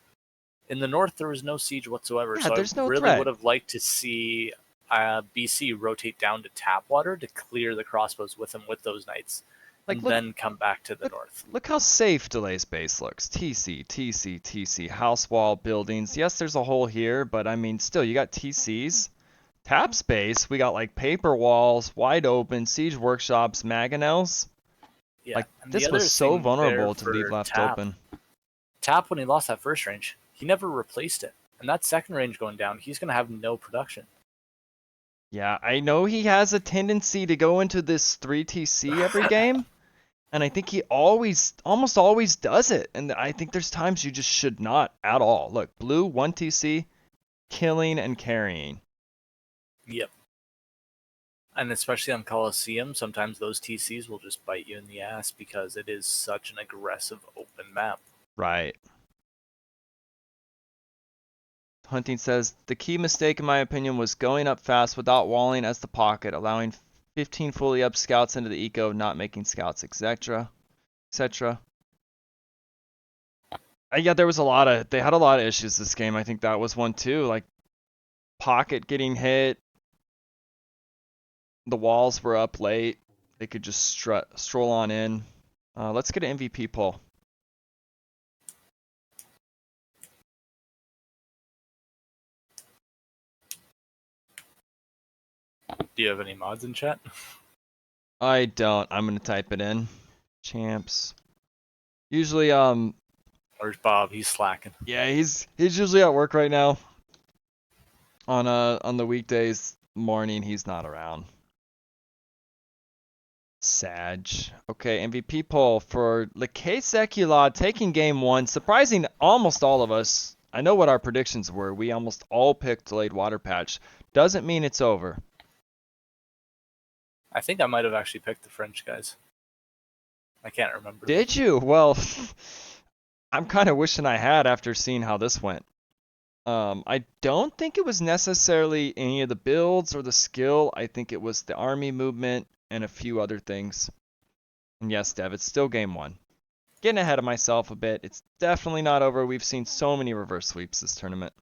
In the north, there was no siege whatsoever, Yeah, so I there's no really threat. would have liked to see BC rotate down to Tapwater to clear the crossbows with him with those knights, Like and look, then come back to the north. look how safe Delay's base looks. TC, TC, TC, house wall, buildings. Yes, there's a hole here, but I mean, still, you got TCs. Tap space, we got like paper walls, wide open, siege workshops, mangonels. Yeah, Like and the this other was so thing there vulnerable to leave for left Tap, open. Tap, when he lost that first range, he never replaced it. And that second range going down, he's going to have no production. Yeah, I know he has a tendency to go into this 3TC every game, and I think he almost always does it. And I think there's times you just should not at all. Look, blue 1TC, killing and carrying. Yep. And especially on Coliseum, sometimes those TCs will just bite you in the ass because it is such an aggressive open map. Right. Hunting says, the key mistake in my opinion was going up fast without walling as the pocket, allowing 15 fully up scouts into the eco, not making scouts, etc. etc. Yeah, there was they had a lot of issues this game. I think that was one too. Like pocket getting hit, the walls were up late. They could just stroll on in. Let's get an MVP poll. Do you have any mods in chat? I don't. I'm gonna type it in. Champs. Usually, Where's Bob? He's slacking. yeah, he's usually at work right now. On the weekdays morning, he's not around. Sag. Okay, MVP poll for Le Casse-écuelles taking game one, surprising almost all of us. I know what our predictions were. We almost all picked delayed Waterpatch. Doesn't mean it's over. I think I might have actually picked the French guys. I can't remember. Did you? Well, I'm kind of wishing I had after seeing how this went. I don't think it was necessarily any of the builds or the skill. I think it was the army movement and a few other things. And yes, Dev, it's still game one. Getting ahead of myself a bit. It's definitely not over. We've seen so many reverse sweeps this tournament.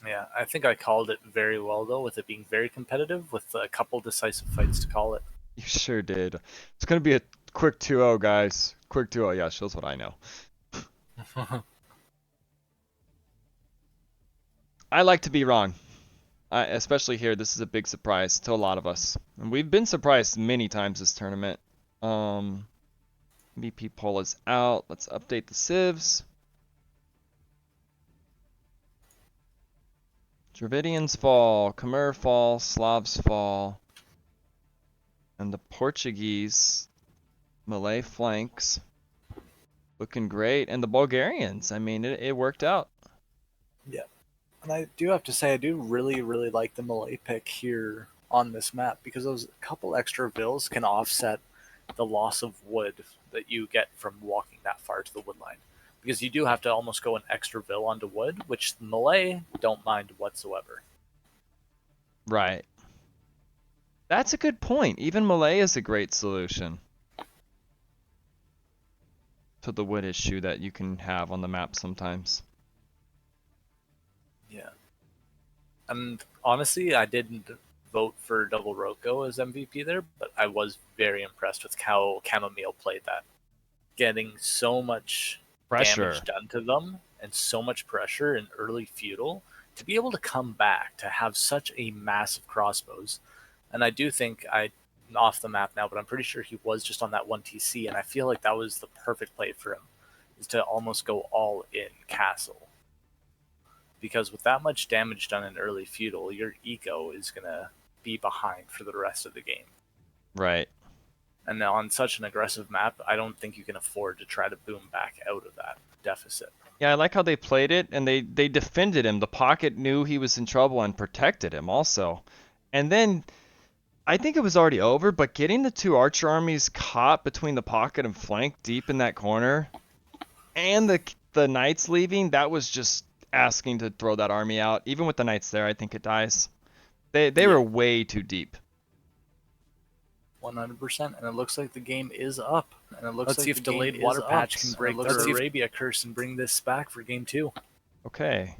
Yeah, I think I called it very well, though, with it being very competitive, with a couple decisive fights to call it. You sure did. It's going to be a quick 2-0, guys. Quick 2-0. Yeah, shows what I know. I like to be wrong. Especially here, this is a big surprise to a lot of us. And we've been surprised many times this tournament. MVP poll is out. Let's update the civs. Dravidians fall, Khmer fall, Slavs fall, and the Portuguese, Malay flanks. Looking great. And the Bulgarians, I mean, it worked out. Yeah. And I do have to say, I do really, really like the Malay pick here on this map, because those couple extra vills can offset the loss of wood that you get from walking that far to the wood line. Because you do have to almost go an extra vill onto wood, which Malay don't mind whatsoever. Right. That's a good point. Even Malay is a great solution to the wood issue that you can have on the map sometimes. Yeah. And honestly, I didn't vote for Double Rocco as MVP there, but I was very impressed with how Chamomile played that. Getting so much Pressure. damage done to them and so much pressure in early feudal to be able to come back, to have such a massive crossbows. And I do think I'm off the map now, but I'm pretty sure he was just on that one TC, and I feel like that was the perfect play for him. is to almost go all in castle. Because with that much damage done in early feudal, your eco is going to be behind for the rest of the game. Right. And now on such an aggressive map, I don't think you can afford to try to boom back out of that deficit. Yeah, I like how they played it, and they defended him. The pocket knew he was in trouble and protected him also. And then I think it was already over, but getting the two archer armies caught between the pocket and flank deep in that corner, and the knights leaving, that was just asking to throw that army out. Even with the knights there, I think it dies. They Yeah. were way too deep. 100%, and it looks like the game is up. And it looks Let's see if delayed Waterpatch can break their Arabia curse and bring this back for game 2. Okay.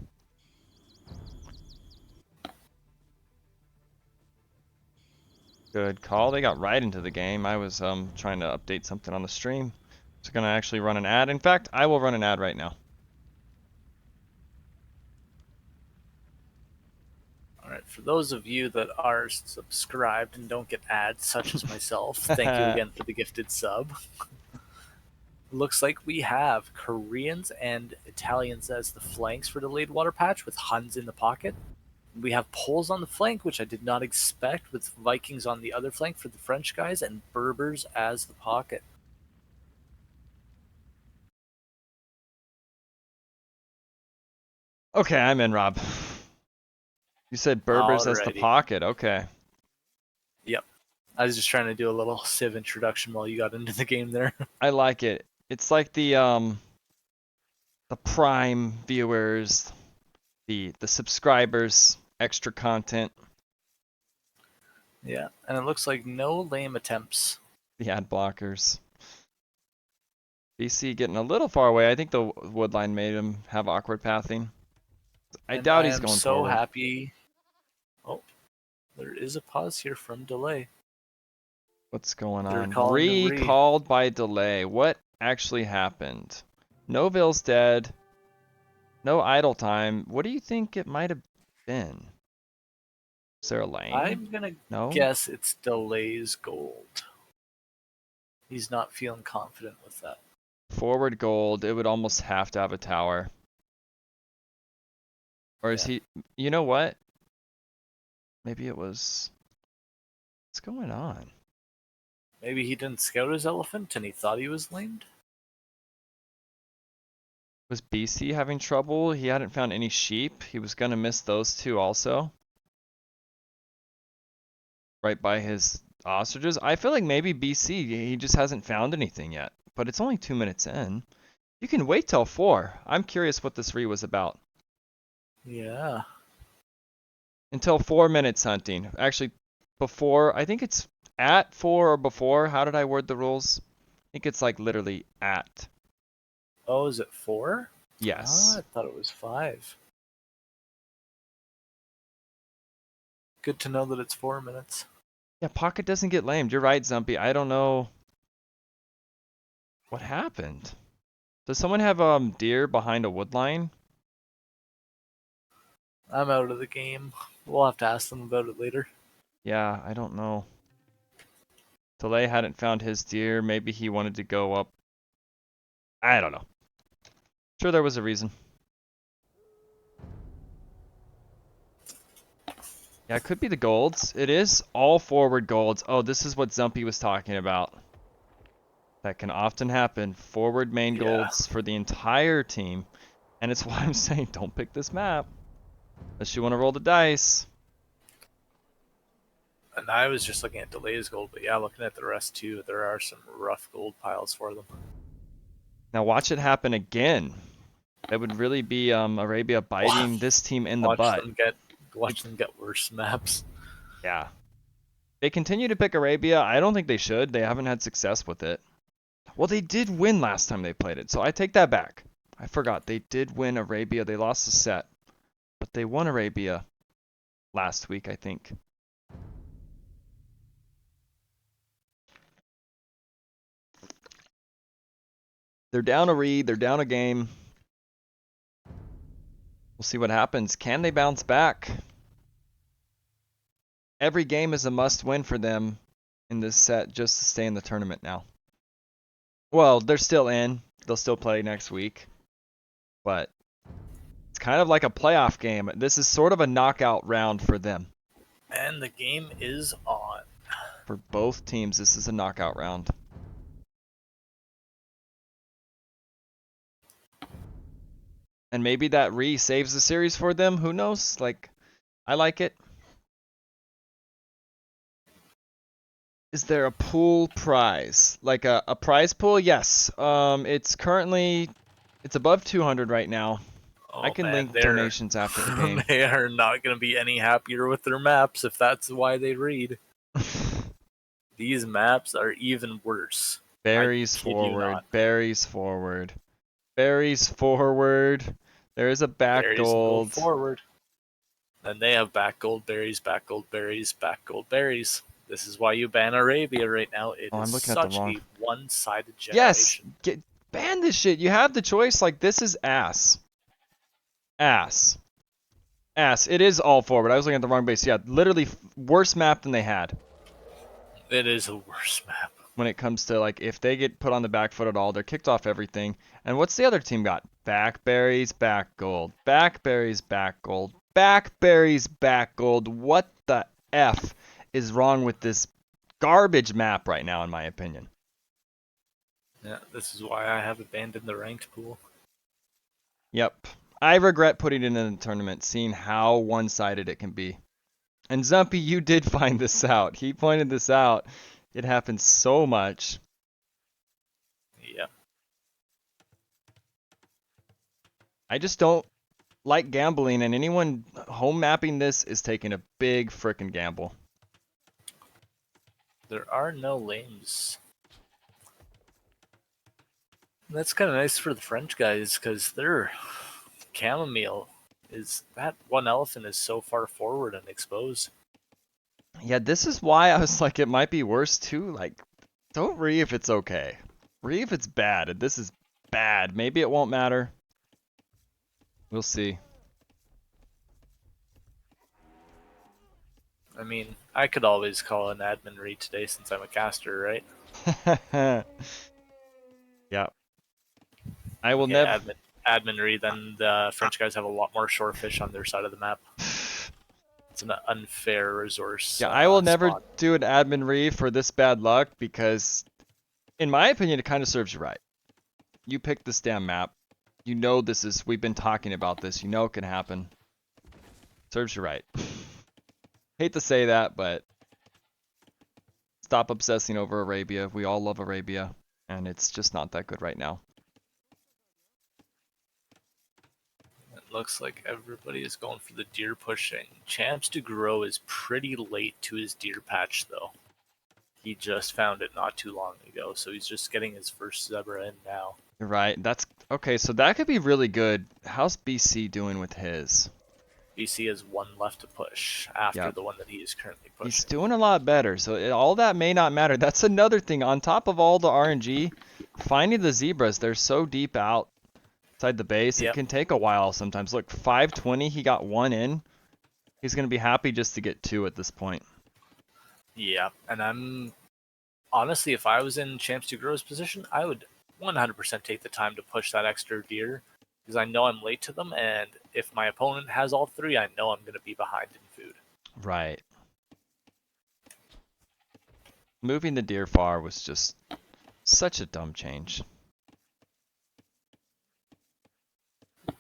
Good call. They got right into the game. I was trying to update something on the stream. It's gonna actually run an ad. In fact, I will run an ad right now. Alright, for those of you that are subscribed and don't get ads, such as myself, thank you again for the gifted sub. Looks like we have Koreans and Italians as the flanks for delayed Waterpatch, with Huns in the pocket. We have Poles on the flank, which I did not expect, with Vikings on the other flank for the French guys, and Berbers as the pocket. Okay, I'm in, Rob. You said Berbers as the Alrighty. pocket. Okay. Yep. I was just trying to do a little Civ introduction while you got into the game there. I like it. It's like the Prime viewers, the subscribers, extra content, Yeah, and it looks like no lame attempts. the ad blockers. BC getting a little far away. I think the wood line made him have awkward pathing. I And doubt I he's am going so forward. happy. Oh, there is a pause here from delay. What's going They're on? calling the re. Recalled by delay. What actually happened? Noville's dead. No idle time. What do you think it might have been? Is there a lane? I'm gonna No? guess it's delay's gold. He's not feeling confident with that. Forward gold. It would almost have to have a tower. Or is Yeah. he... You know what? Maybe it was... What's going on? Maybe he didn't scout his elephant and he thought he was lamed? Was BC having trouble? He hadn't found any sheep. He was gonna miss those two also. Right by his ostriches. I feel like maybe BC, he just hasn't found anything yet. But it's only 2 minutes in. You can wait till 4. I'm curious what this re was about. Yeah. Until 4 minutes hunting. Actually, before, I think it's at 4 or before. How did I word the rules? I think it's like literally at. Oh, is it 4? Yes. Ah, I thought it was 5. Good to know that it's 4 minutes. Yeah, pocket doesn't get lamed. You're right, Zumpy. I don't know what happened. Does someone have deer behind a wood line? I'm out of the game. We'll have to ask them about it later. Yeah, I don't know. Delay hadn't found his deer. Maybe he wanted to go up. I don't know. Sure, there was a reason. Yeah, it could be the golds. It is all forward golds. Oh, this is what Zumpy was talking about. That can often happen. Forward main Yeah. golds for the entire team. And it's why I'm saying don't pick this map. Unless you want to roll the dice. And I was just looking at delay's gold, but yeah, looking at the rest too, there are some rough gold piles for them. Now watch it happen again. That would really be Arabia biting this team in the butt. Watch them get worse maps. Yeah. They continue to pick Arabia. I don't think they should. They haven't had success with it. Well, they did win last time they played it, so I take that back. I forgot. They did win Arabia. They lost the set. But they won Arabia last week, I think. They're down a read. They're down a game. We'll see what happens. Can they bounce back? Every game is a must-win for them in this set just to stay in the tournament now. Well, they're still in. They'll still play next week. But it's kind of like a playoff game. This is sort of a knockout round for them. And the game is on. For both teams, this is a knockout round. And maybe that saves the series for them. Who knows? Like, I like it. Is there a pool prize? Like a prize pool? Yes. It's above 200 right now. Oh, I can man, link donations after the game. They are not going to be any happier with their maps if that's why they read. These maps are even worse. Berries kid you forward. not. Berries forward. Berries forward. There is a back Berries go gold. forward. Then they have back gold berries, back gold berries, back gold berries. This is why you ban Arabia right now. It Oh, I'm is looking at the such wrong. a one-sided Yes, generation. ban this shit. You have the choice. Like, this is ass. Ass. Ass. It is all forward. I was looking at the wrong base. Yeah, literally worse map than they had. It is a worse map. When it comes to, like, if they get put on the back foot at all, they're kicked off everything. And what's the other team got? Backberries, back gold. Backberries, back gold. Backberries, back gold. What the F is wrong with this garbage map right now, in my opinion? Yeah, this is why I have abandoned the ranked pool. Yep. I regret putting it in the tournament, seeing how one-sided it can be. And Zumpy, you did find this out. He pointed this out. It happens so much. Yeah. I just don't like gambling, and anyone home mapping this is taking a big frickin' gamble. There are no lanes. That's kind of nice for the French guys because their chamomile is that one elephant is so far forward and exposed. Yeah, this is why I was like, it might be worse too. Like, don't re if it's okay. Re if it's bad. And this is bad. Maybe it won't matter. We'll see. I mean, I could always call an admin read today since I'm a caster, right? Yeah. I will Okay, never. admin read, then the French guys have a lot more shorefish on their side of the map. It's an unfair resource. Yeah, I will never spot. do an admin re for this bad luck because, in my opinion, it kind of serves you right. You picked this damn map. You know this is. We've been talking about this. You know it can happen. Serves you right. Hate to say that, but stop obsessing over Arabia. We all love Arabia, and it's just not that good right now. It looks like everybody is going for the deer pushing. Champs to grow is pretty late to his deer patch, though. He just found it not too long ago, so he's just getting his first zebra in now. You're right. That's okay. So that could be really good. How's BC doing with his? BC has one left to push after Yep. the one that he is currently pushing. He's doing a lot better. So all that may not matter. That's another thing. On top of all the RNG, finding the zebras, they're so deep outside the base. Yep. It can take a while sometimes. Look, 520, he got one in. He's going to be happy just to get two at this point. Yeah, and I'm honestly, if I was in Champs to Grow's position, I would 100% take the time to push that extra deer because I know I'm late to them, and if my opponent has all three, I know I'm going to be behind in food. Right. Moving the deer far was just such a dumb change. In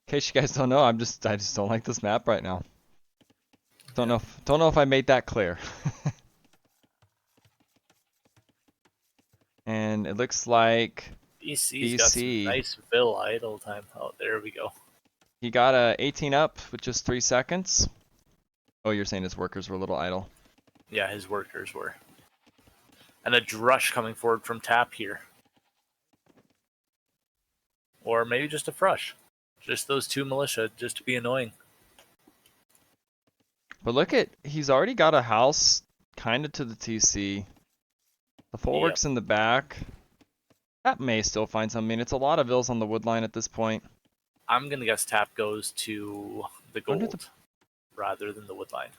case you guys don't know, I just don't like this map right now. Don't know if I made that clear. And it looks like BC's got some nice Vil idle time. Oh, there we go. He got a 18 up with just 3 seconds. Oh, you're saying his workers were a little idle. Yeah, his workers were. And a drush coming forward from tap here. Or maybe just a frush. Just those two militia, just to be annoying. But look at, he's already got a house kind of to the TC. The fullwork's in the back. That may still find some. I mean, it's a lot of Vils on the wood line at this point. I'm going to guess tap goes to the gold rather than the wood line.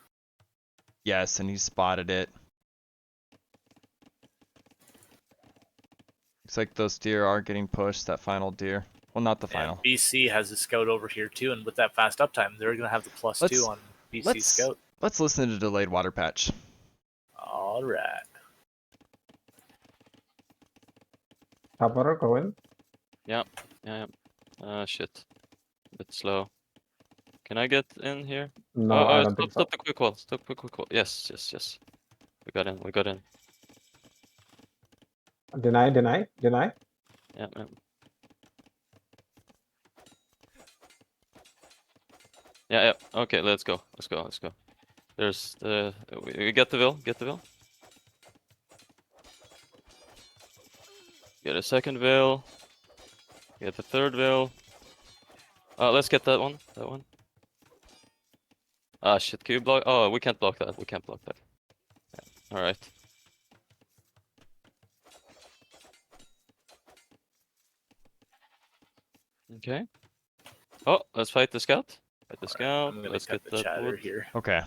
Yes, and he spotted it. Looks like those deer are getting pushed, that final deer. Well, not the And final. BC has a scout over here too, and with that fast uptime, they're gonna have the +2 on BC scout. Let's listen to delayed water patch. All right. Top water, go in. Yeah. Shit. Bit slow. Can I get in here? No, I don't think so. Stop the quick wall. Stop quick wall. Yes. We got in. Deny. Yeah. Yeah. Okay, let's go. There's the we get the Vil. Get a second Vil. Get the third Vil. Let's get that one. Ah shit, can you block? Oh, we can't block that. Yeah. Alright. Okay. Oh, let's fight the scout. I'm gonna Let's cut get the that chatter wood. here Okay.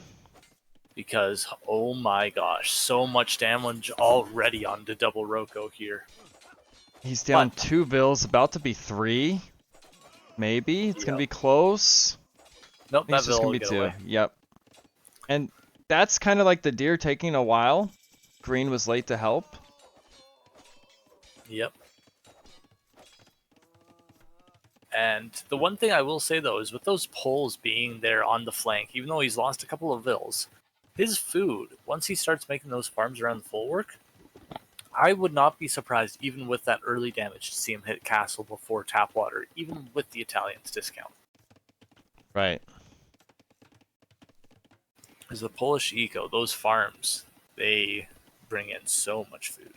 because oh my gosh, so much damage already on the double Roko here. He's down But- 2 Vils, about to be 3. Maybe. It's going to Yep. be close. Nope, I think that it's just Vil going will to be get 2. away. Yep. And that's kind of like the deer taking a while. Green was late to help. Yep. And the one thing I will say though is with those poles being there on the flank, even though he's lost a couple of Vils, his food, once he starts making those farms around the full work, I would not be surprised even with that early damage to see him hit castle before tap water, even with the Italians discount. Right. Because the Polish eco, those farms, they bring in so much food.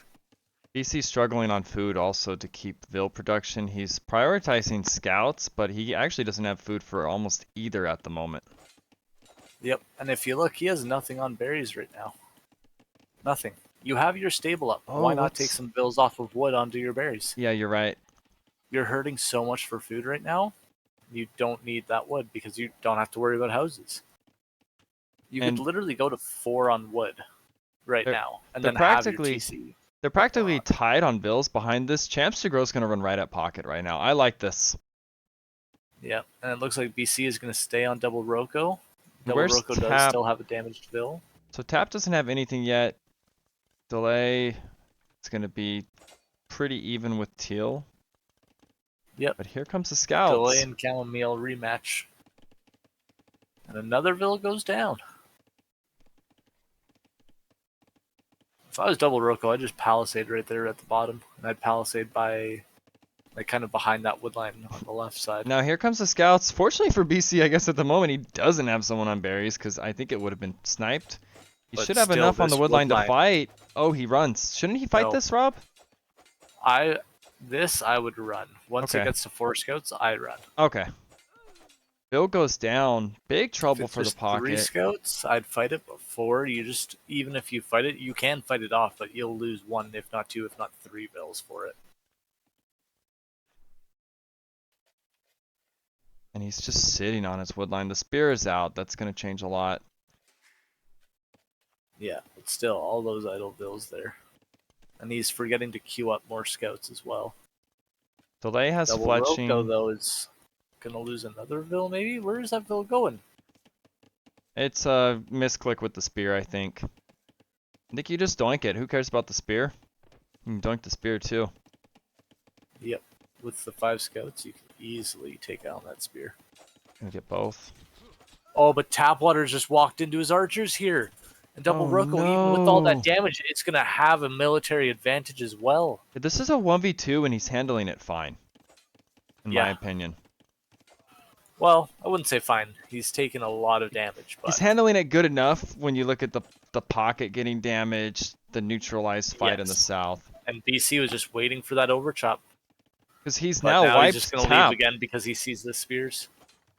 BC struggling on food also to keep Vil production. He's prioritizing scouts, but he actually doesn't have food for almost either at the moment. Yep, and if you look, he has nothing on berries right now. Nothing. You have your stable up. Oh, Why not take what's- some bills off of wood onto your berries? Yeah, you're right. You're hurting so much for food right now. You don't need that wood because you don't have to worry about houses. You And- could literally go to 4 on wood right They're- now and they're then have your practically- TC. They're practically tied on Vils behind this. Champs to Grow's going to run right at pocket right now. I like this. Yep, and it looks like BC is going to stay on double Roko. Double Where's Roko does Tap? still have a damaged Vil. So Tap doesn't have anything yet. Delay. It's going to be pretty even with Teal. Yep. But here comes the scouts. Delay and Chamomile rematch. And another Vil goes down. If I was double Roko, I'd just palisade right there at the bottom. And I'd palisade by, like, kind of behind that wood line on the left side. Now here comes the scouts. Fortunately for BC, I guess at the moment he doesn't have someone on berries because I think it would have been sniped. He But should have still, enough on the this wood line to wood line- fight. Oh, he runs. Shouldn't he fight No. this, Rob? I would run. Once Okay. it gets to 4 scouts, I'd run. Okay. Bill goes down. Big If trouble it's for the just 3 pocket. scouts, I'd fight it. But 4, even if you fight it, you can fight it off, but you'll lose 1, if not 2, if not 3 Vils for it. And he's just sitting on his wood line. The spear is out. That's going to change a lot. Yeah, but still, all those idle Vils there. And he's forgetting to queue up more scouts as well. Delay has Double fletching. Roko, though, is going to lose another Vil, maybe? Where is that Vil going? It's a misclick with the spear, I think. I think you just doink it. Who cares about the spear? You can doink the spear too. Yep. With the 5 scouts, you can easily take out that spear. Gonna get both. Oh, but Tapwater's just walked into his archers here. And Double Oh, Roko, even with all no. that damage, it's going to have a military advantage as well. This is a 1v2 and he's handling it fine. In my Yeah. opinion. Well, I wouldn't say fine. He's taken a lot of damage, but He's handling it good enough when you look at the pocket getting damaged, the neutralized fight in the Yes. south. and BC was just waiting for that overchop. Because he's But now now wiped he's just going to Tap. leave again because he sees the spears.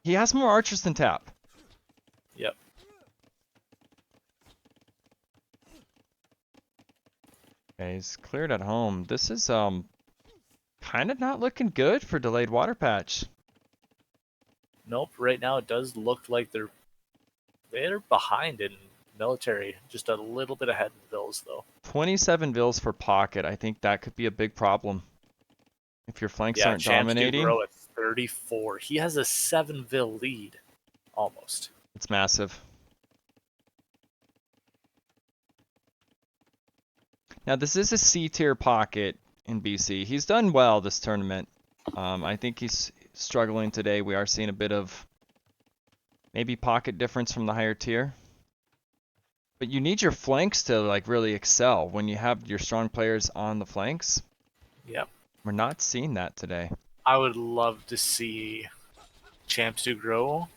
He has more archers than Tap. Yep. Okay, he's cleared at home. This is kind of not looking good for delayed water patch. Nope. Right now it does look like they're behind in military, just a little bit ahead in Vils though. 27 Vils for pocket. I think that could be a big problem. If your flanks Yeah, aren't Champs do dominating, grow at 34. He has a 7 vil lead, almost. it's massive. Now this is a C tier pocket in BC. He's done well this tournament. I think he's struggling today. We are seeing a bit of maybe pocket difference from the higher tier. But you need your flanks to like really excel when you have your strong players on the flanks. Yep. We're not seeing that today. I would love to see Champs do grow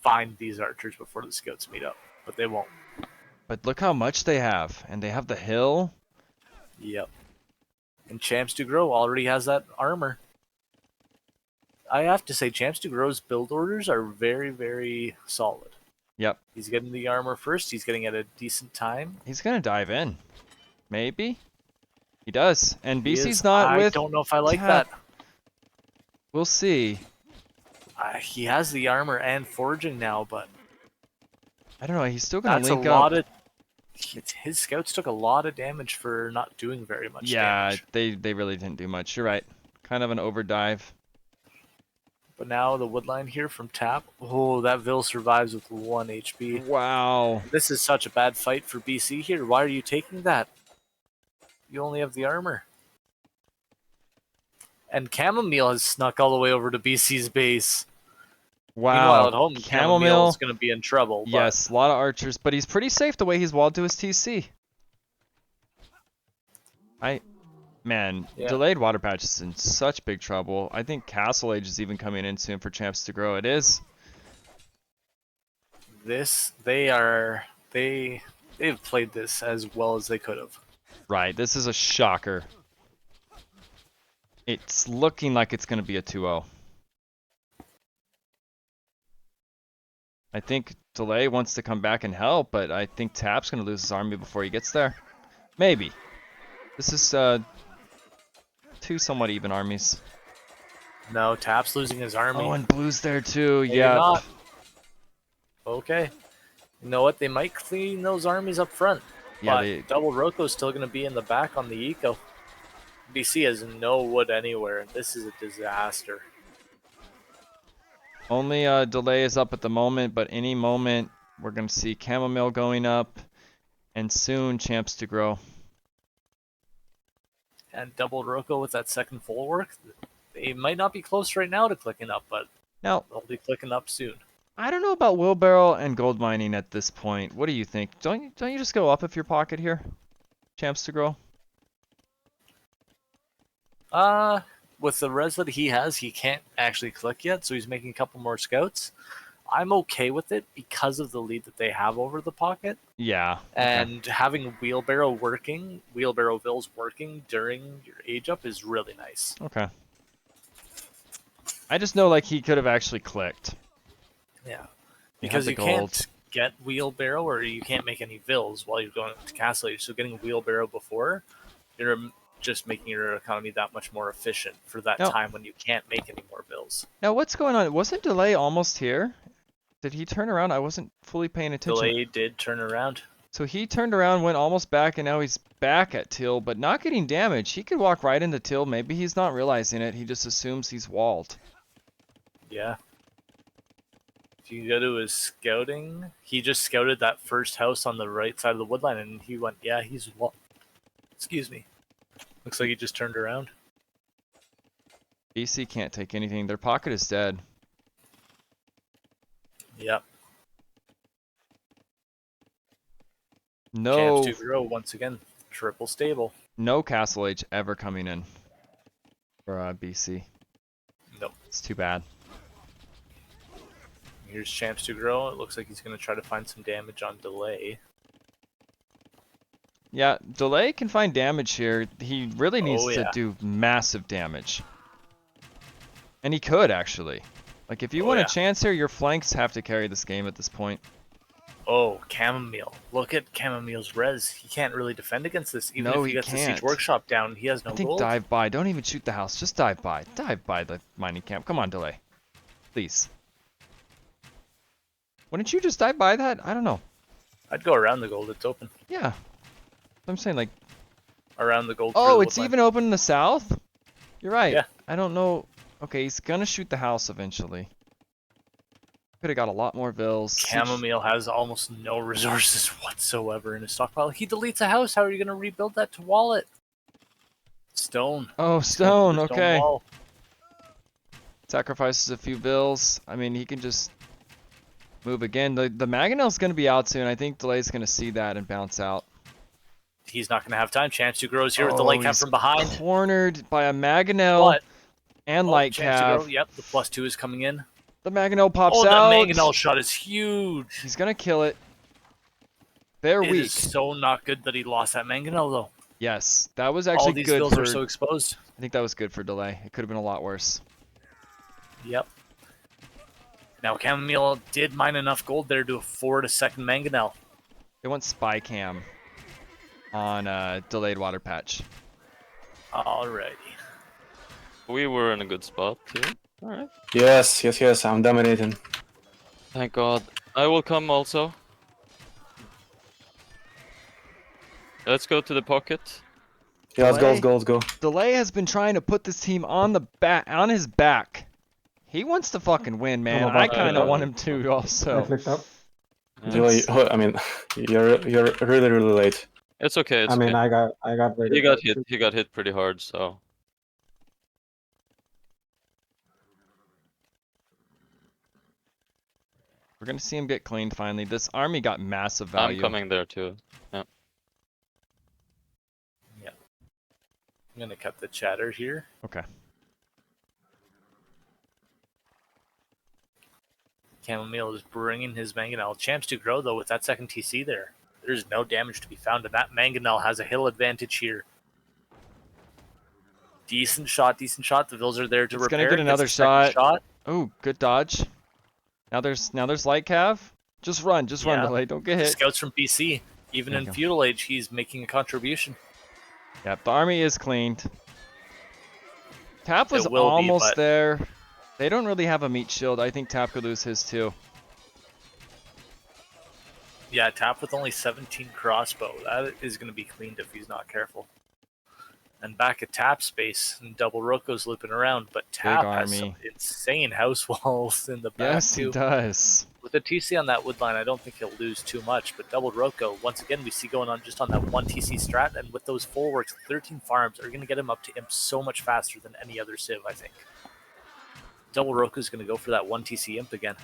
find these archers before the scouts meet up, but they won't. But look how much they have, and they have the hill. Yep. And Champs do grow already has that armor. I have to say, Champs do grow's build orders are very, very solid. Yep. He's getting the armor first. He's getting at a decent time. He's gonna dive in. Maybe. He does. And He BC's is- not I with. don't know if I like Tap. that. We'll see. He has the armor and forging now, but I don't know. He's still gonna that's a link lot up. of. His scouts took a lot of damage for not doing very much Yeah, damage. they really didn't do much. You're right. Kind of an overdive. But now the woodline here from Tap. Oh, that Vil survives with 1 HP. Wow. This is such a bad fight for BC here. Why are you taking that? You only have the armor. And Chamomile has snuck all the way over to BC's base. Meanwhile, at Wow. home, Chamomile Chamomile. is going to be in trouble. But Yes, a lot of archers, but he's pretty safe the way he's walled to his TC. Man, Yeah. delayed Waterpatch is in such big trouble. I think Castle Age is even coming in soon for Champs to grow. It is. they've played this as well as they could have. Right, this is a shocker. It's looking like it's going to be a 2-0. I think Delay wants to come back and help, but I think Tap's going to lose his army before he gets there. Maybe. This is two somewhat even armies. No, Tap's losing his army. Oh, and Blue's there too. Maybe Yeah. not. Okay. You know what? They might clean those armies up front. Yeah, but they, Double Roko's still going to be in the back on the eco. BC has no wood anywhere. This is a disaster. only Delay is up at the moment, but any moment we're going to see Chamomile going up, and soon Champs to grow. And Double Roko with that second full work, they might not be close right now to clicking up, but Now, they'll be clicking up soon. I don't know about wheelbarrow and gold mining at this point. What do you think? Don't you just go up if your pocket here? Champs to grow? With the res that he has, he can't actually click yet, so he's making a couple more scouts. I'm okay with it because of the lead that they have over the pocket. Yeah. And having wheelbarrow vills working during your age up is really nice. Okay. I just know like he could have actually clicked. Yeah. He had Because the you gold. can't get wheelbarrow or you can't make any vills while you're going to Castle Age. So getting wheelbarrow before, you're just making your economy that much more efficient for that No. time when you can't make any more vills. Now what's going on? Wasn't Delay almost here? Did he turn around? I wasn't fully paying attention. Delay did turn around. So he turned around, went almost back, and now he's back at Till, but not getting damage. He could walk right into Till. Maybe he's not realizing it. He just assumes he's walled. Yeah. If you go to his scouting, he just scouted that first house on the right side of the woodline, and he went, yeah, he's walled. Excuse me. Looks like he just turned around. BC can't take anything. Their pocket is dead. Yep. No, Champs to grow once again. Triple stable. no Castle Age ever coming in for BC. Nope. It's too bad. Here's Champs to grow. It looks like he's going to try to find some damage on Delay. Yeah, Delay can find damage here. He really needs Oh, to yeah. do massive damage. And he could, actually. Like, if you Oh, want yeah. a chance here, your flanks have to carry this game at this point. Oh, Chamomile. Look at Chamomile's res. He can't really defend against this. Even No, if he he gets the can't. Siege Workshop down, he has no I think gold. dive by. Don't even shoot the house. Just dive by. Dive by the mining camp. Come on, Delay. Please. Wouldn't you just dive by that? I don't know. I'd go around the gold. It's open. Yeah. I'm saying, like, Around the gold. oh, through the it's woodline. even open in the south? You're right. Yeah. I don't know. Okay, he's gonna shoot the house eventually. Could have got a lot more vills. Chamomile has almost no resources whatsoever in his stockpile. He deletes a house. How are you going to rebuild that to wallet? Stone. Oh, He's going stone. for the stone Okay. wall. Sacrifices a few vills. I mean, he can just move again. The Mangonel's gonna be out soon. I think Delay's gonna see that and bounce out. He's not going to have time. Chance to grows here with the light cap he's from behind. cornered by a Mangonel But and light Chance to cav. grow. Yep, the +2 is coming in. The Mangonel pops That out. mangonel shot is huge. He's gonna kill it. They're It weak. is so not good that he lost that mangonel though. Yes, that was All actually these good bills for. are so exposed. I think that was good for Delay. It could have been a lot worse. Yep. Now Chamomile did mine enough gold there to afford a second mangonel. They went spy cam on delayed water patch. Alrighty. We were in a good spot too. Alright. Yes, yes, yes. I'm dominating. Thank God. I will come also. Let's go to the pocket. Yeah, let's go, let's Delay. go, let's go. Delay has been trying to put this team on his back. He wants to fucking win, man. I'm I about to kind of go. want him to I also. clicked up. Delay, I mean, you're really, really late. It's okay. It's I mean, okay. I got ready. He got hit. He got hit pretty hard. So We're gonna see him get cleaned finally. This army got massive value. I'm coming there too. I'm gonna cut the chatter here. Okay. Chamomile is bringing his mangonel. Champs to grow though with that second TC there. There's no damage to be found, and that mangonel has a hill advantage here. Decent shot, decent shot. The vills are there to It's repair. gonna get Gets another the second shot. Oh, good dodge. Now there's light cav. Just run, Yeah. Delay. Don't get The hit. scouts from BC. Even There in you go. feudal age, he's making a contribution. Yep, the army is cleaned. Tap was It will be, almost but- there. They don't really have a meat shield. I think Tap could lose his too. Yeah, Tap with only 17 crossbow. That is going to be cleaned if he's not careful. And back at Tap space, and Double Roko's looping around, but Tap has some army. insane house walls in the back Yes, he too. does. With a TC on that wood line, I don't think he'll lose too much. But Double Roko, once again, we see going on just on that one TC strat, and with those full works, 13 farms are going to get him up to imp so much faster than any other civ, I think. Double Roko is going to go for that one TC imp again.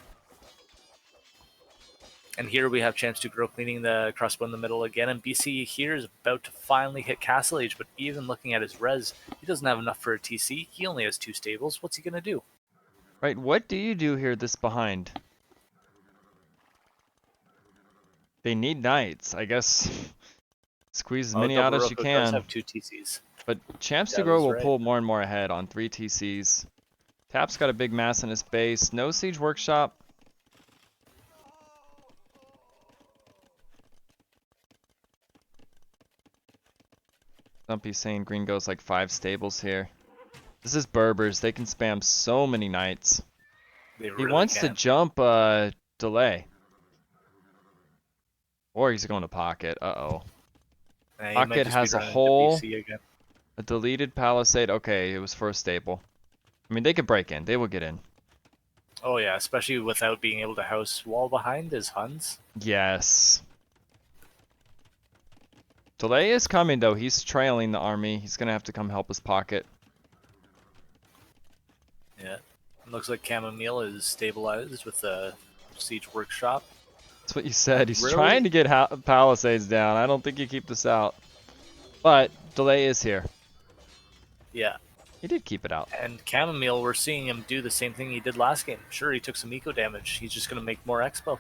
And here we have Chance to Grow cleaning the crossbow in the middle again, and BC here is about to finally hit Castle Age, but even looking at his res, he doesn't have enough for a TC. He only has 2 stables. What's he going to do? Right, what do you do here this behind? They need knights. I guess squeeze as many out Double as you Roko does can. have 2 TCs. But Champs Yeah, to Grow that's will right. pull more and more ahead on 3 TCs. Tap's got a big mass in his base. No Siege Workshop. Stumpy's saying green goes like 5 stables here. This is Berbers. They can spam so many knights. They He really wants to can. jump Delay. Or he's going to pocket. Uh-oh. And he might Pocket just be has a running into hole. BC again. A deleted palisade. Okay, it was for a stable. I mean, they could break in. They will get in. Oh yeah, especially without being able to house wall behind his Huns. Yes. Delay is coming, though. He's trailing the army. He's going to have to come help his pocket. Yeah. Looks like Chamomile is stabilized with the siege workshop. That's what you said. He's Really? trying to get palisades down. I don't think you keep this out. But Delay is here. Yeah. He did keep it out. And Chamomile, we're seeing him do the same thing he did last game. Sure, he took some eco damage. He's just going to make more expo.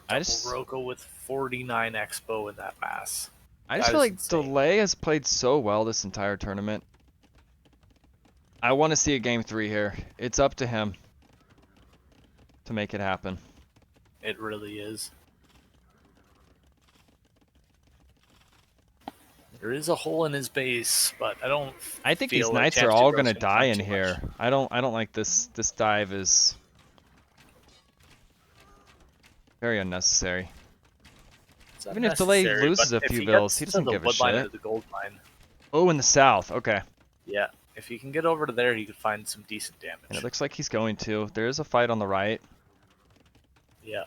I just Roko with 49 expo in that mass. feel that like is insane. Delay has played so well this entire tournament. I want to see a game 3 here. It's up to him to make it happen. It really is. There is a hole in his base, but I don't. I think these feel like knights are Chance all Dugro's gonna gonna die find in too here. much. I don't like this dive is very unnecessary. It's Even if Delay unnecessary, loses but a if few he bills, gets he to doesn't the give a wood line shit. or the gold mine, Oh, in the south. Okay. yeah, if he can get over to there, he could find some decent And it damage. looks like he's going to. There is a fight on the right. Yeah.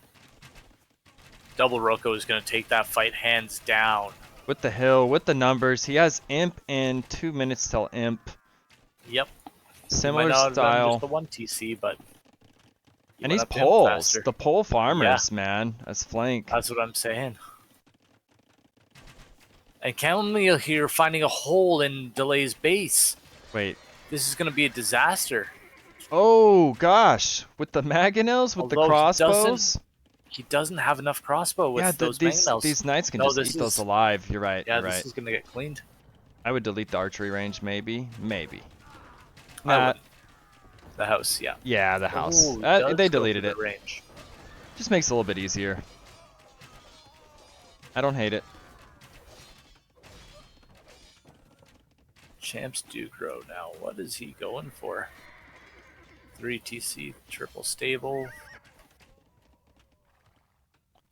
Double Rocco is going to take that fight hands down. With the hill, with the numbers. He has Imp in 2 minutes till Imp. Yep. He might Similar not have done just style. the one TC, but he And went he's up to him poles. faster. The pole farmers, man. As flank. That's what I'm saying. And Chamomile here finding a hole in Delay's base. Wait. This is going to be a disaster. Oh, gosh. With the mangonels, with the Although crossbows. he doesn't have enough crossbow with Yeah, those these mangonels. knights can No, just this eat those is- alive. You're right. Yeah, You're this right. is going to get cleaned. I would delete the archery range, maybe. Maybe. I Nah, wouldn't. The house, yeah. yeah, the house. Ooh, does They go deleted for it. the range. Just makes it a little bit easier. I don't hate it. Champs do grow now. What is he going for? 3 TC, triple stable.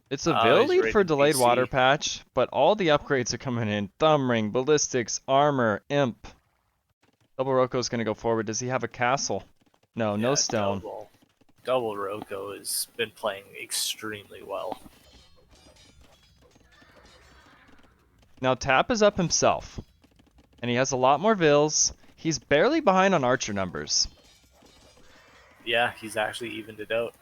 It's a Oh, Vil he's lead for rated delayed PC. water patch, but all the upgrades are coming in. Thumb ring, ballistics, armor, imp. Double Rocco's gonna go forward. Does he have a castle? No, no Yeah, stone. Double Rocco has been playing extremely well. Now Tap is up himself, and he has a lot more Vils. He's barely behind on archer numbers. Yeah, he's actually evened it out.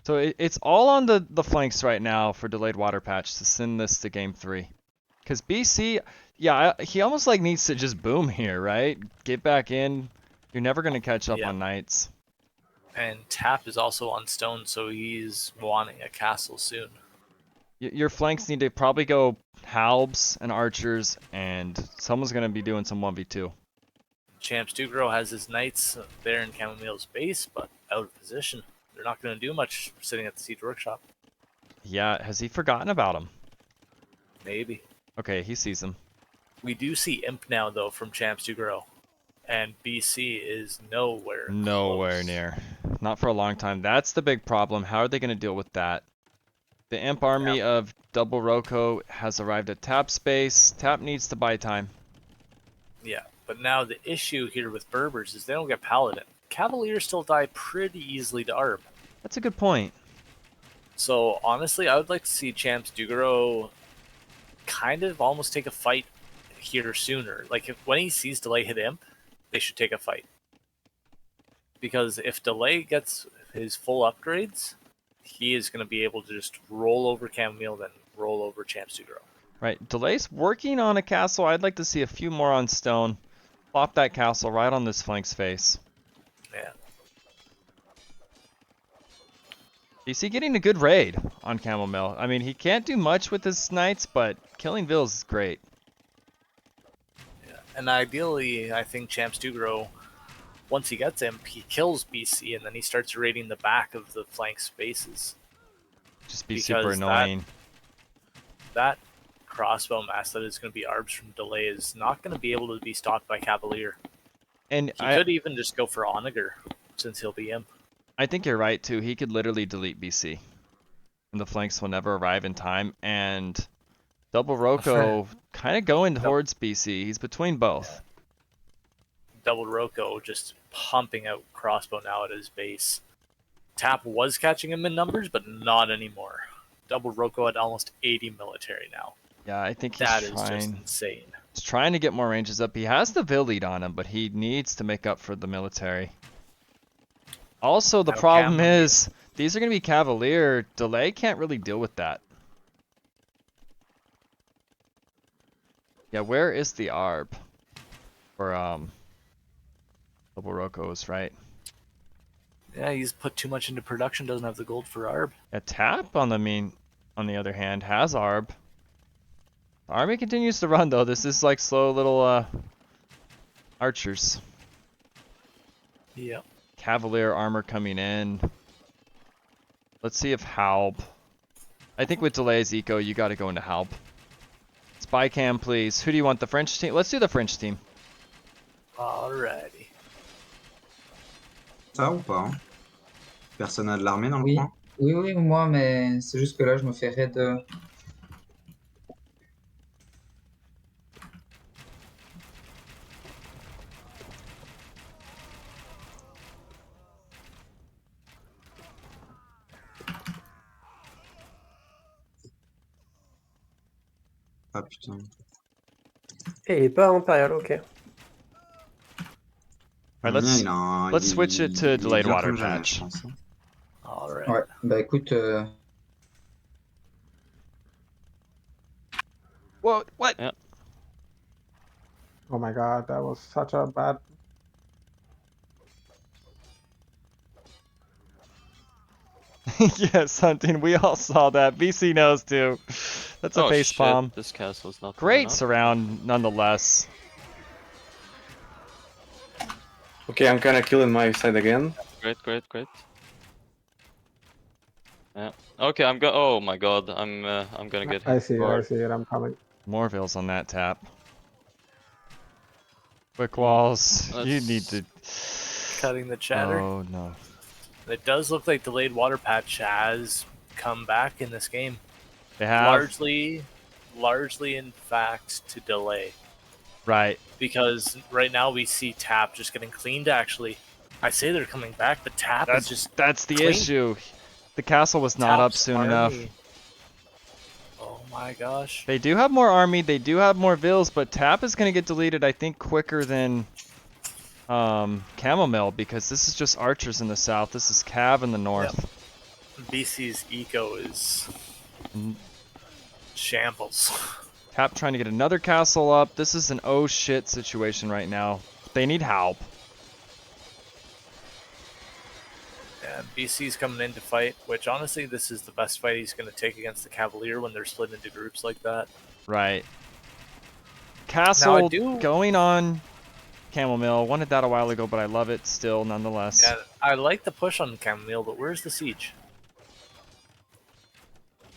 So it's all on the flanks right now for delayed water patch to send this to game 3. Because BC, yeah, he almost like needs to just boom here, right? Get back in. You're never going to catch up Yeah. on knights. And Tap is also on stone, so he's wanting a castle soon. Your flanks need to probably go halbs and archers, and someone's going to be doing some 1v2. Champs Dugro has his knights there in Chamomile's base, but out of position. They're not going to do much sitting at the Siege Workshop. Yeah, has he forgotten about him? Maybe. Okay, he sees him. We do see Imp now, though, from Champs Dugro. And BC is nowhere Nowhere close. near. Not for a long time. That's the big problem. How are they going to deal with that? The Imp army of Double Rocco has arrived at Tap space. Tap needs to buy time. Yeah, but now the issue here with Berbers is they don't get Paladin. Cavaliers still die pretty easily to ARB. That's a good point. So honestly, I would like to see Champs Dugro kind of almost take a fight here sooner. Like when he sees Delay hit Imp, they should take a fight. Because if Delay gets his full upgrades, he is going to be able to just roll over Chamomile, then roll over Champs Dugro. Right, Delay's working on a castle. I'd like to see a few more on stone. Plop that castle right on this flank's face. Yeah. BC getting a good raid on Chamomile. I mean, he can't do much with his knights, but killing Vils is great. Yeah. And ideally, I think Champs Dugro, once he gets Imp, he kills BC, and then he starts raiding the back of the flank spaces. Just be Because super annoying. That crossbow mass that is going to be ARBs from Delay is not going to be able to be stopped by Cavalier. And He could even just go for Onager, since he'll be Imp. I think you're right too. He could literally delete BC. And the flanks will never arrive in time. And Double Rocco kind of going towards BC. He's between both. Double Rocco just pumping out crossbow now at his base. Tap was catching him in numbers, but not anymore. Double Rocco at almost 80 military now. Yeah, I think That he's is just trying. insane. He's trying to get more ranges up. He has the Vil lead on him, but he needs to make up for the military. Also, the Now problem Cam- is these are going to be Cavalier. Delay can't really deal with that. Yeah, where is the ARB? For Double Rocco's, right? Yeah, he's put too much into production, doesn't have the gold for ARB. A Tap on the other hand has ARB. The army continues to run though. This is like slow little archers. Yep. Cavalier armor coming in. Let's see if Halb. I think with Delay's eco, you got to go into Halb. Spy cam, please. Who do you want? The French team? Let's do the French team. Alrighty. Ça ou pas? Personne a de l'armée dans le Oui. coin? Oui, moi, mais c'est juste que là, je me fais raid Ah putain. Et il est pas impérial, ok. Alright, Le mien, il, a let's switch it to il est delayed dur water comme jamais, je patch. pense. Hein. Alright. Ouais, bah écoute, Whoa, what? Yeah. Oh my god, that was such a bad. Yes, Hunting, we all saw that. BC knows too. That's a Oh face shit, palm. this castle's not Great enough. surround, nonetheless. Okay, I'm kind of killing my side again. Great, great, great. Yeah. Okay, I'm go. Oh my god, I'm gonna get hit. I see it, I hard. see it, I'm coming. Morville's on that tap. Quick walls. You need to. Cutting the chatter. Oh no. It does look like delayed water patch has come back in this game. They have. Largely in fact to delay. Right. Because right now we see Tap just getting cleaned actually. I say they're coming back, but Tap is just That's the clean. issue. The castle was not up Tap's soon enough. army. Oh my gosh. They do have more army, they do have more vills, but Tap is going to get deleted, I think, quicker than Chamomile, because this is just archers in the south. This is Cav in the north. BC's eco is Mm. shambles. Tap trying to get another castle up. This is an oh shit situation right now. They need help. And BC's coming in to fight, which honestly this is the best fight he's going to take against the Cavalier when they're split into groups like that. Right. Castle do- going on Chamomile. Wanted that a while ago, but I love it still nonetheless. Yeah, I like the push on Chamomile, but where's the siege?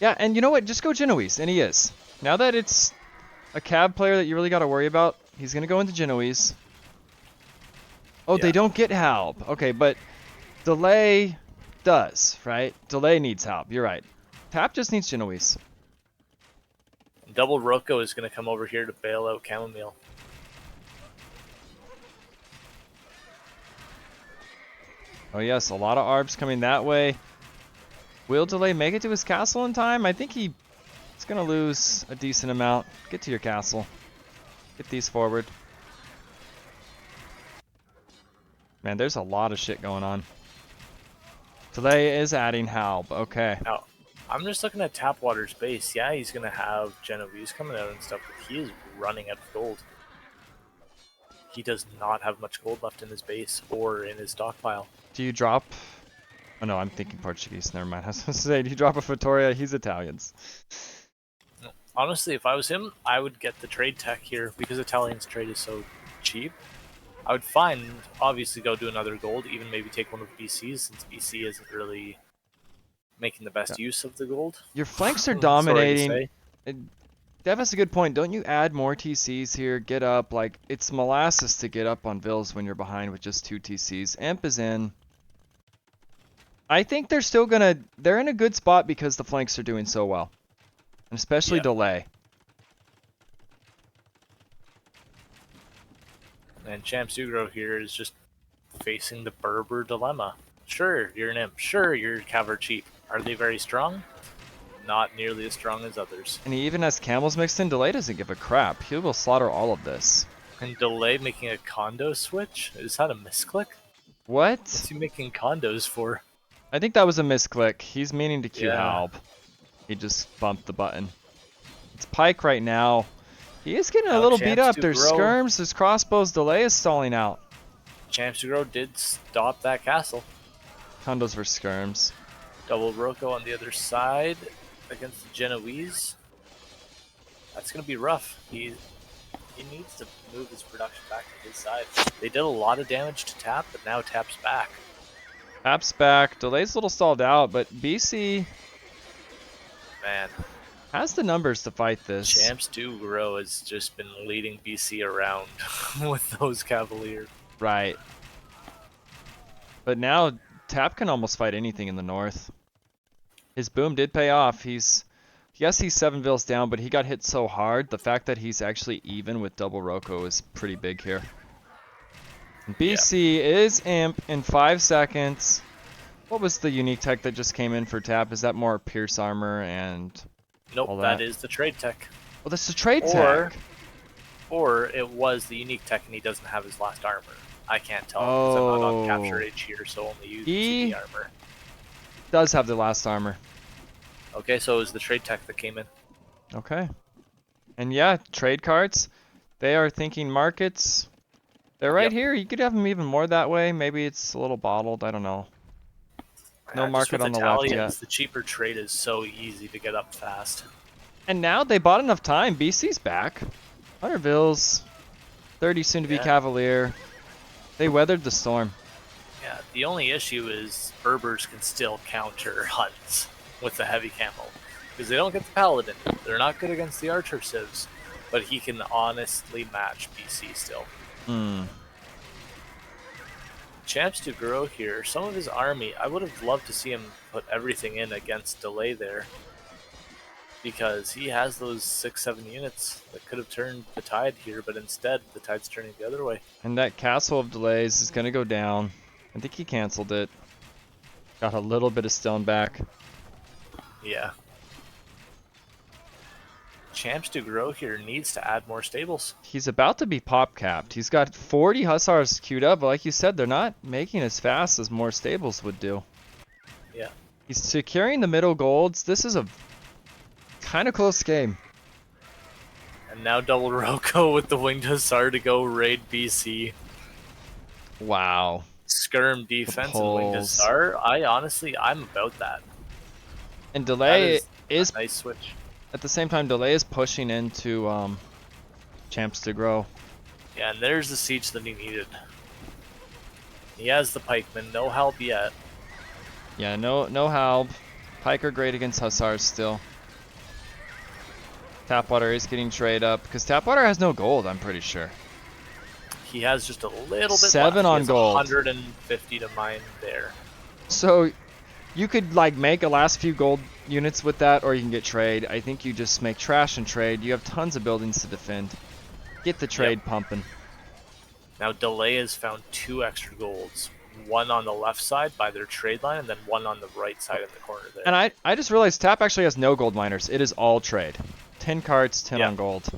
Yeah, and you know what? Just go Genoese, and he is. Now that it's a Cav player that you really got to worry about, he's going to go into Genoese. Oh, they Yeah. don't get help. Okay, but Delay does, right? Delay needs help. You're right. Tap just needs Genoese. Double Rocco is going to come over here to bail out Chamomile. Oh yes, a lot of ARBs coming that way. Will Delay make it to his castle in time? I think he's going to lose a decent amount. Get to your castle. Get these forward. Man, there's a lot of shit going on. Delay is adding help. Okay. Now, I'm just looking at Tapwater's base. Yeah, he's going to have Genovese coming out and stuff, but he is running out of gold. He does not have much gold left in his base or in his stockpile. Do you drop... Oh no, I'm thinking Portuguese. Never mind. I was supposed to say, do you drop a Vittoria? He's Italians. Honestly, if I was him, I would get the trade tech here because Italian's trade is so cheap. I would obviously go do another gold, even maybe take one of BC's since BC isn't really making the best use of the gold. Your flanks are Sorry to dominating. say. Dev has a good point. Don't you add more TCs here? Get up. Like, it's molasses to get up on Vills when you're behind with just 2 TCs. Imp is in. I think they're still gonna... They're in a good spot because the flanks are doing so well. And especially Delay. And Champ Sugro here is just facing the Berber dilemma. Sure, you're an imp. Sure, you're Cav cheap. Are they very strong? Not nearly as strong as others. And he even has camels mixed in. Delay doesn't give a crap. He will slaughter all of this. And Delay making a condo switch? Is that a misclick? What? What's he making condos for? I think that was a misclick. He's meaning to queue Yeah. help. He just bumped the button. It's Pike right now. He is getting a Now little beat chance up. to There's grow. skirms. There's crossbows. Delay is stalling out. Champ Sugro did stop that castle. Condos versus skirms. Double Rocco on the other side against the Genoese. That's going to be rough. He needs to move his production back to his side. They did a lot of damage to Tap, but now Tap's back. Tap's back. Delay's a little stalled out, but BC Man, has the numbers to fight this. Champs do grow has just been leading BC around with those Cavaliers. Right. But now Tap can almost fight anything in the north. His boom did pay off. Yes, he's 7 vills down, but he got hit so hard. The fact that he's actually even with double Rocco is pretty big here. BC is Imp in 5 seconds. What was the unique tech that just came in for Tap? Is that more Pierce Armor and... Nope, all that that? is the trade tech. Well, that's the trade Or- tech. Or it was the unique tech and he doesn't have his last armor. I can't tell because I'm not on capture Oh. H here, so only you He- see the armor. Does have the last armor. Okay, so it was the trade tech that came in. Okay. And yeah, trade cards. They are thinking markets. They're right Yep. here. You could have them even more that way. Maybe it's a little bottled. I don't know. No Just market with on the left yet. Italians, the cheaper trade is so easy to get up fast. And now they bought enough time. BC's back. 100 Vills. 30 soon to be Yeah. Cavalier. They weathered the storm. Yeah, the only issue is Berbers can still counter Huns with the heavy camo. Because they don't get the Paladin. They're not good against the Archer civs. But he can honestly match BC still. Hmm. Champs to grow here. Some of his army, I would have loved to see him put everything in against Delay there. Because he has those 6-7 units that could have turned the tide here, but instead the tide's turning the other way. And that Castle of Delays is going to go down. I think he canceled it. Got a little bit of stone back. Yeah. Champs to grow here needs to add more stables. He's about to be pop capped. He's got 40 Hussars queued up, but like you said, they're not making as fast as more stables would do. Yeah. He's securing the middle golds. This is a kind of close game. And now double Roko with the Winged Hussar to go raid BC. Wow. Skirm defense and Winged Pulls. Hussar. I'm about that. And That Delay is is a nice switch. at the same time, Delay is pushing into Champs to grow. Yeah, and there's the siege that he needed. He has the pikemen, no help yet. Yeah, no halb. Pike are great against Hussars still. Tapwater is getting trade up because Tapwater has no gold, I'm pretty sure. He has just a little bit 7 left. on He has gold. 150 to mine there. So you could like make a last few gold units with that, or you can get trade. I think you just make trash and trade. You have tons of buildings to defend. Get the trade pumping. Now Delay has found 2 extra golds. One on the left side by their trade line, and then one on the right side in the corner there. And I just realized Tap actually has no gold miners. It is all trade. 10 cards, 10 Yeah. on gold.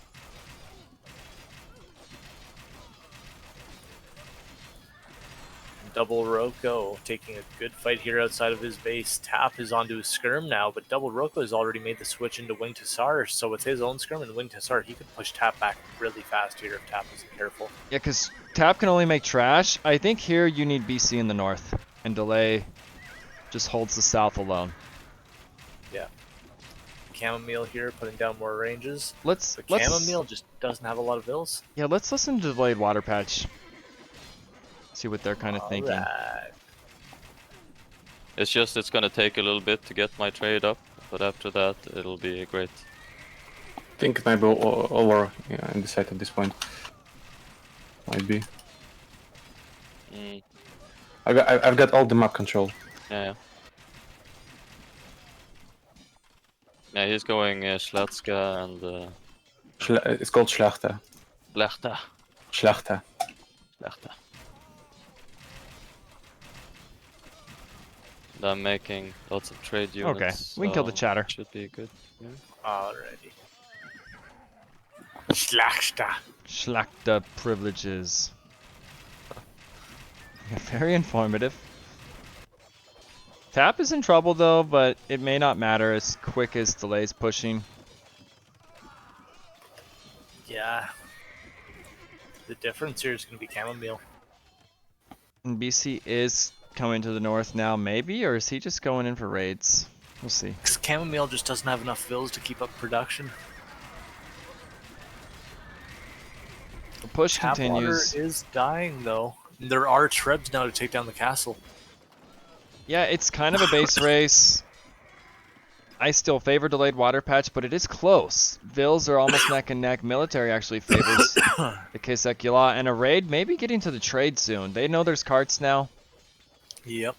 Double Roko taking a good fight here outside of his base. Tap is onto his skirm now, but Double Roko has already made the switch into Winged Hussar, so with his own skirm and Winged Hussar, he could push Tap back really fast here if Tap isn't careful. Yeah, because Tap can only make trash. I think here you need BC in the north, and Delay just holds the south alone. Yeah. Chamomile here putting down more ranges. Let's But Chamomile just doesn't have a lot of vills. Yeah, let's listen to Delayed Waterpatch. See what they're kind of thinking. Alright. It's just it's gonna take a little bit to get my trade up, but after that it'll be great. I think it might be over in the site at this point. Might be. Mm, I've got all the map control. yeah. Yeah, he's going Schlatska and It's called Schlachter. Lechta. Schlachter. Lechta. And I'm making lots of trade units. Okay, we can kill the so chatter. Should be good. Yeah. Alrighty. Schlachter. Schlachta privileges. Yeah, very informative. Tap is in trouble though, but it may not matter as quick as Delay's pushing. Yeah. The difference here is going to be Chamomile. And BC is coming to the north now, maybe, or is he just going in for raids? We'll see. Because Chamomile just doesn't have enough vills to keep up production. The push Tapwater continues. is dying though. There are trebs now to take down the castle. Yeah, it's kind of a base race. I still favor Delayed Waterpatch, but it is close. Vills are almost neck and neck. Military actually favors the Casse-écuelles, and a raid maybe getting to the trade soon. They know there's carts now. Yep.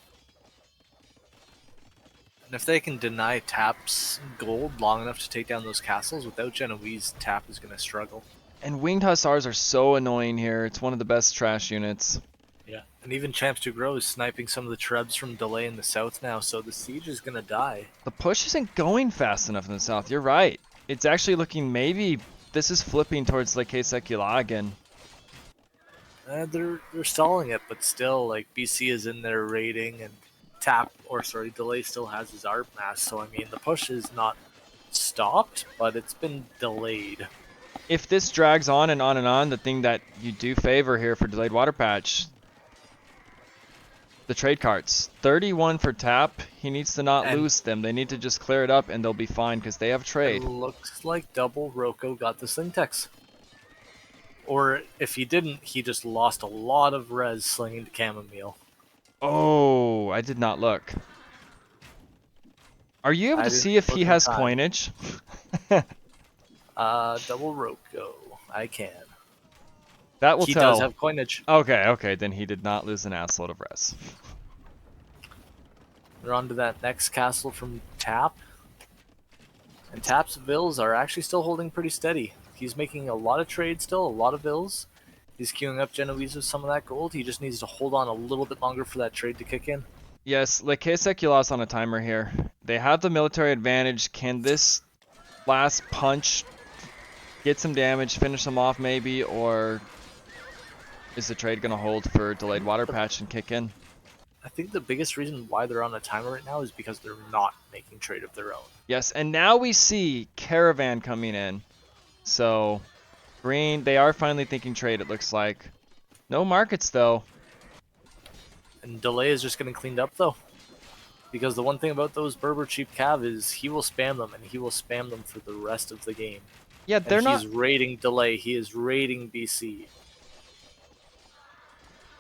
And if they can deny Tap's gold long enough to take down those castles, without Genoese, Tap is going to struggle. And Winged Hussars are so annoying here. It's one of the best trash units. Yeah. And even Champs to Grow is sniping some of the trebs from Delay in the south now, so the siege is going to die. The push isn't going fast enough in the south. You're right. it's actually looking maybe this is flipping towards like Casse-écuelles again. They're stalling it, but still, like BC is in there raiding, and Delay still has his art mass. So I mean, the push is not stopped, but it's been delayed. If this drags on and on and on, the thing that you do favor here for delayed Waterpatch, the trade carts. 31 for tap. He needs to not And- lose them. They need to just clear it up and they'll be fine because they have trade. It looks like Double Roko got the Syntax. Or if he didn't, he just lost a lot of res slinging to Chamomile. Oh, I did not look. Are you able I to didn't see if look he in has time. coinage? Double Roko. I can. That will He tell. does have coinage. Okay, then he did not lose an assload of res. We're on to that next castle from Tap. And Tap's vills are actually still holding pretty steady. He's making a lot of trades still, a lot of vills. He's queuing up Genoese with some of that gold. He just needs to hold on a little bit longer for that trade to kick in. Yes, like Casse-écuelles on a timer here. They have the military advantage. Can this last punch get some damage, finish them off maybe, or is the trade going to hold for delayed Waterpatch and kick in? I think the biggest reason why they're on a timer right now is because they're not making trade of their own. Yes, and now we see Caravan coming in. So, green, they are finally thinking trade, it looks like. No markets, though. And Delay is just getting cleaned up, though. Because the one thing about those Berber cheap cav is he will spam them, and he will spam them for the rest of the game. Yeah, they're And not... he's raiding Delay. He is raiding BC.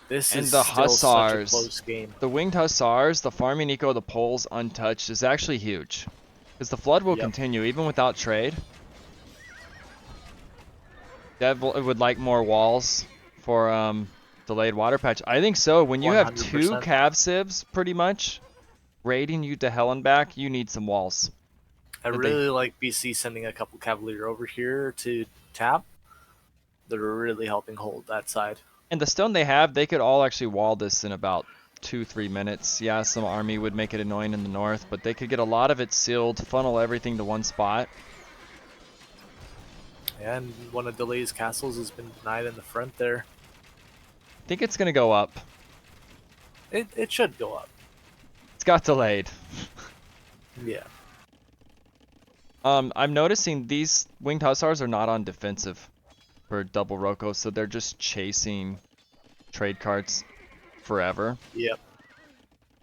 This And is the still such a Hussars. close game. The winged Hussars, the farming eco, the poles untouched is actually huge. Because the flood will Yep. continue, even without trade. Dev would like more walls for delayed Waterpatch. I think so. When you have 2 100%. cav civs, pretty much, raiding you to hell and back, you need some walls. I Did they- really like BC sending a couple Cavalier over here to Tap. They're really helping hold that side. And the stone they have, they could all actually wall this in about 2-3 minutes. Yeah, some army would make it annoying in the north, but they could get a lot of it sealed, funnel everything to one spot. And one of Delay's castles has been denied in the front there. I think it's going to go up. It should go up. It's got delayed. Yeah. I'm noticing these winged hussars are not on defensive for double Roko, so they're just chasing trade carts forever. Yep.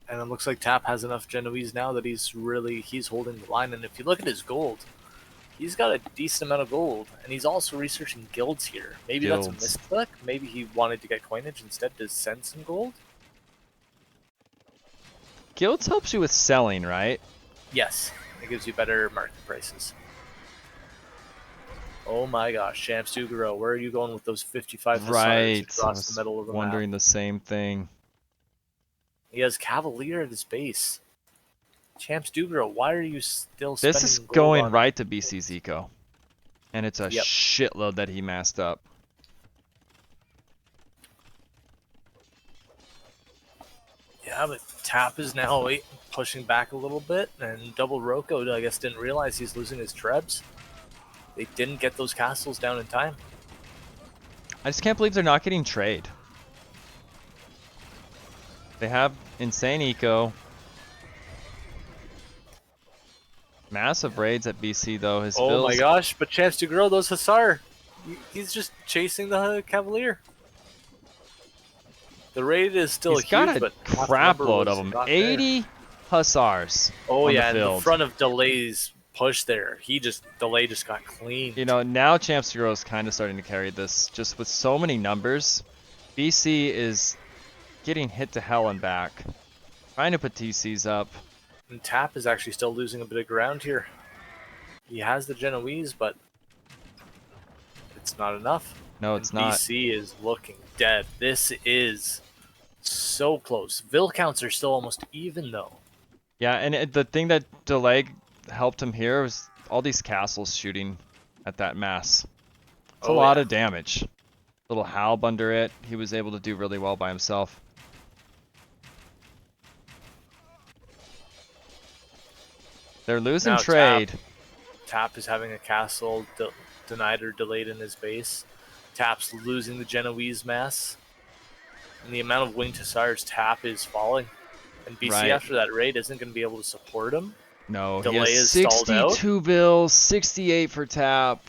And it looks like Tap has enough Genoese now that he's holding the line. And if you look at his gold, he's got a decent amount of gold. And he's also researching guilds here. Maybe that's a Guilds. misclick. Maybe he wanted to get coinage instead to send some gold. Guilds helps you with selling, right? Yes. It gives you better market prices. Oh my gosh, Champs Dugaro, where are you going with those 55 hussars Right. I across was the middle of the wondering map? the same thing. He has Cavalier at his base. Champs Dugaro, why are you still spending This is gold going on... right to BC's eco. And it's a Yep. shitload that he masked up. Yeah, but Tap is now pushing back a little bit, and Double Roko, I guess, didn't realize he's losing his Trebs. They didn't get those castles down in time. I just can't believe they're not getting trade. They have insane eco. Massive raids at BC though. His Oh my vills- gosh, but Champs Dugaro, those Hussar, he's just chasing the Cavalier. The raid is still He's got huge, a but half the crap number load was of them. not there. 80 hussars. Oh on yeah, the and the field. front of Delay's push there, Delay just got clean. You know, now Champs Hero is kind of starting to carry this. Just with so many numbers, BC is getting hit to hell and back. Trying to put TCs up. And Tap is actually still losing a bit of ground here. He has the Genoese, but it's not enough. No, And it's not. BC is looking dead. This is so close. Vil counts are still almost even though. Yeah, and the thing that Delay helped him here was all these castles shooting at that mass. It's a Oh, lot yeah. of damage. Little halb under it. He was able to do really well by himself. They're losing Now trade. Tap is having a castle denied or delayed in his base. Tap's losing the Genoese mass. And the amount of winged hussars Tap is falling. And BC Right. after that raid isn't going to be able to support him. No, Delay he has is stalled out. 62 bills, 68 for Tap.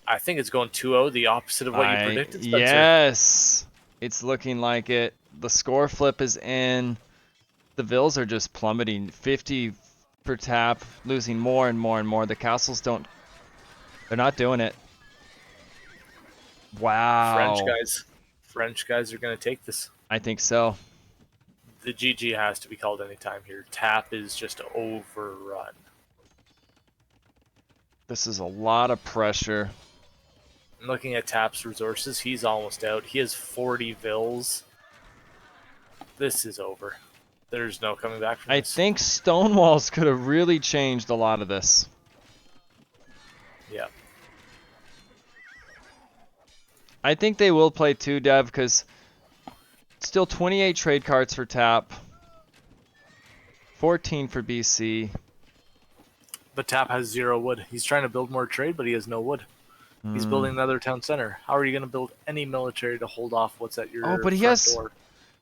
I think it's going 2-0, the opposite of what you predicted, Spencer. Yes, it's looking like it. The score flip is in. The vills are just plummeting. 50 for Tap, losing more and more and more. The castles don't. They're not doing it. Wow. French guys are going to take this. I think so. The GG has to be called anytime here. Tap is just overrun. This is a lot of pressure. Looking at Tap's resources, he's almost out. He has 40 vills. This is over. There's no coming back from I this. think Stonewalls could have really changed a lot of this. Yeah. I think they will play 2 Dev because still 28 trade cards for Tap. 14 for BC. But Tap has 0 wood. He's trying to build more trade, but he has no wood. He's building another town center. How are you going to build any military to hold off what's at your but he front has door?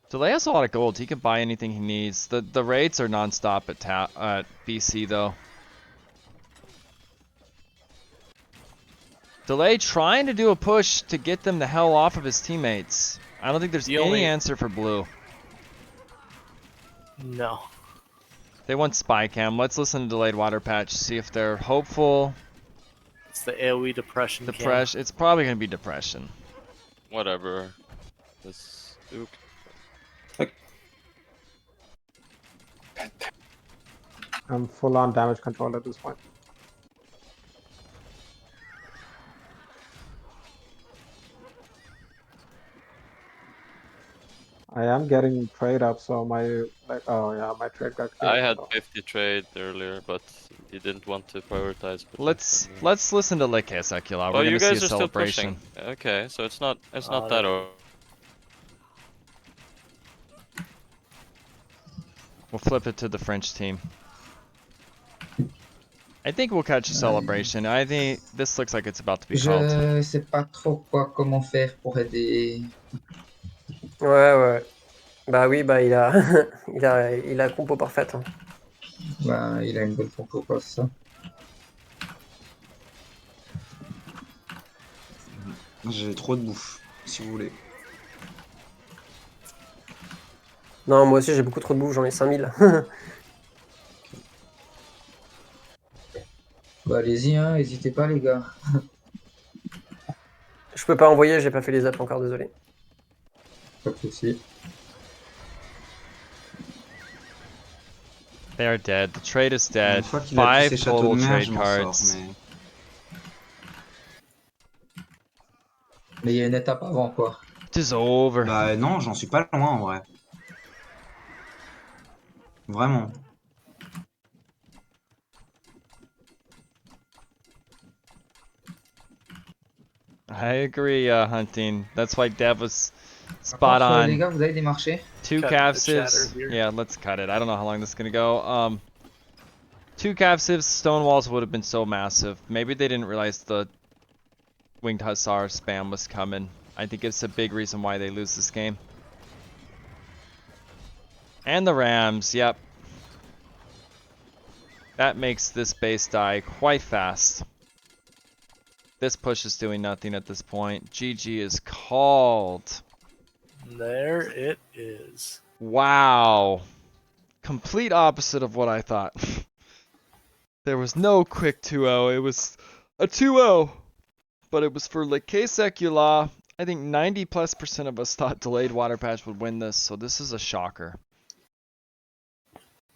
Delay has a lot of gold. He can buy anything he needs. The raids are non-stop at BC though. Delay trying to do a push to get them the hell off of his teammates. I don't think there's any answer for blue. No. They want spy cam. Let's listen to Delayed Waterpatch, see if they're hopeful. It's the AoE depression. Depression. It's probably gonna be depression. Whatever. This Duke. I'm full on damage control at this point. I am getting trade up, so my my trade got cleared. I had so. 50 trade earlier, but he didn't want to prioritize. Let's listen to Casse-écuelles. Oh, We're you gonna guys see are a still celebration. pushing. Okay, so it's not that over. We'll flip it to the French team. I think we'll catch a celebration. I think this looks like it's about to be called. Je sais pas trop comment faire pour aider. Ouais. Bah oui, bah il a, il a compo parfaite. Hein. Bah, il a une bonne compo, quoi, c'est ça. J'ai trop de bouffe, si vous voulez. Non, moi aussi j'ai beaucoup trop de bouffe, j'en ai 5000. Bah, allez-y, hein, n'hésitez pas, les gars. Je peux pas envoyer, j'ai pas fait les apps encore, désolé. Pas de soucis. They are dead. The trade is dead. Une fois qu'il a tous 5 ses châteaux total de mer, trade je m'en sors, cards. Mais il y a une étape avant, quoi. It is over. Bah non, j'en suis pas loin en vrai. Vraiment. I agree, Hunting. That's why Dev was Par spot contre, les on. gars, vous avez des marchés? 2 Cut the capsives. chatter here. Yeah, let's cut it. I don't know how long this is gonna go. 2 capsives. Stonewalls would have been so massive. Maybe they didn't realize the Winged Hussar spam was coming. I think it's a big reason why they lose this game. And the Rams, yep. That makes this base die quite fast. This push is doing nothing at this point. GG is called. There it is. Wow. Complete opposite of what I thought. There was no quick 2-0. It was a 2-0. But it was for Le Casse-écuelles. I think 90+% of us thought Delayed Waterpatch would win this, so this is a shocker.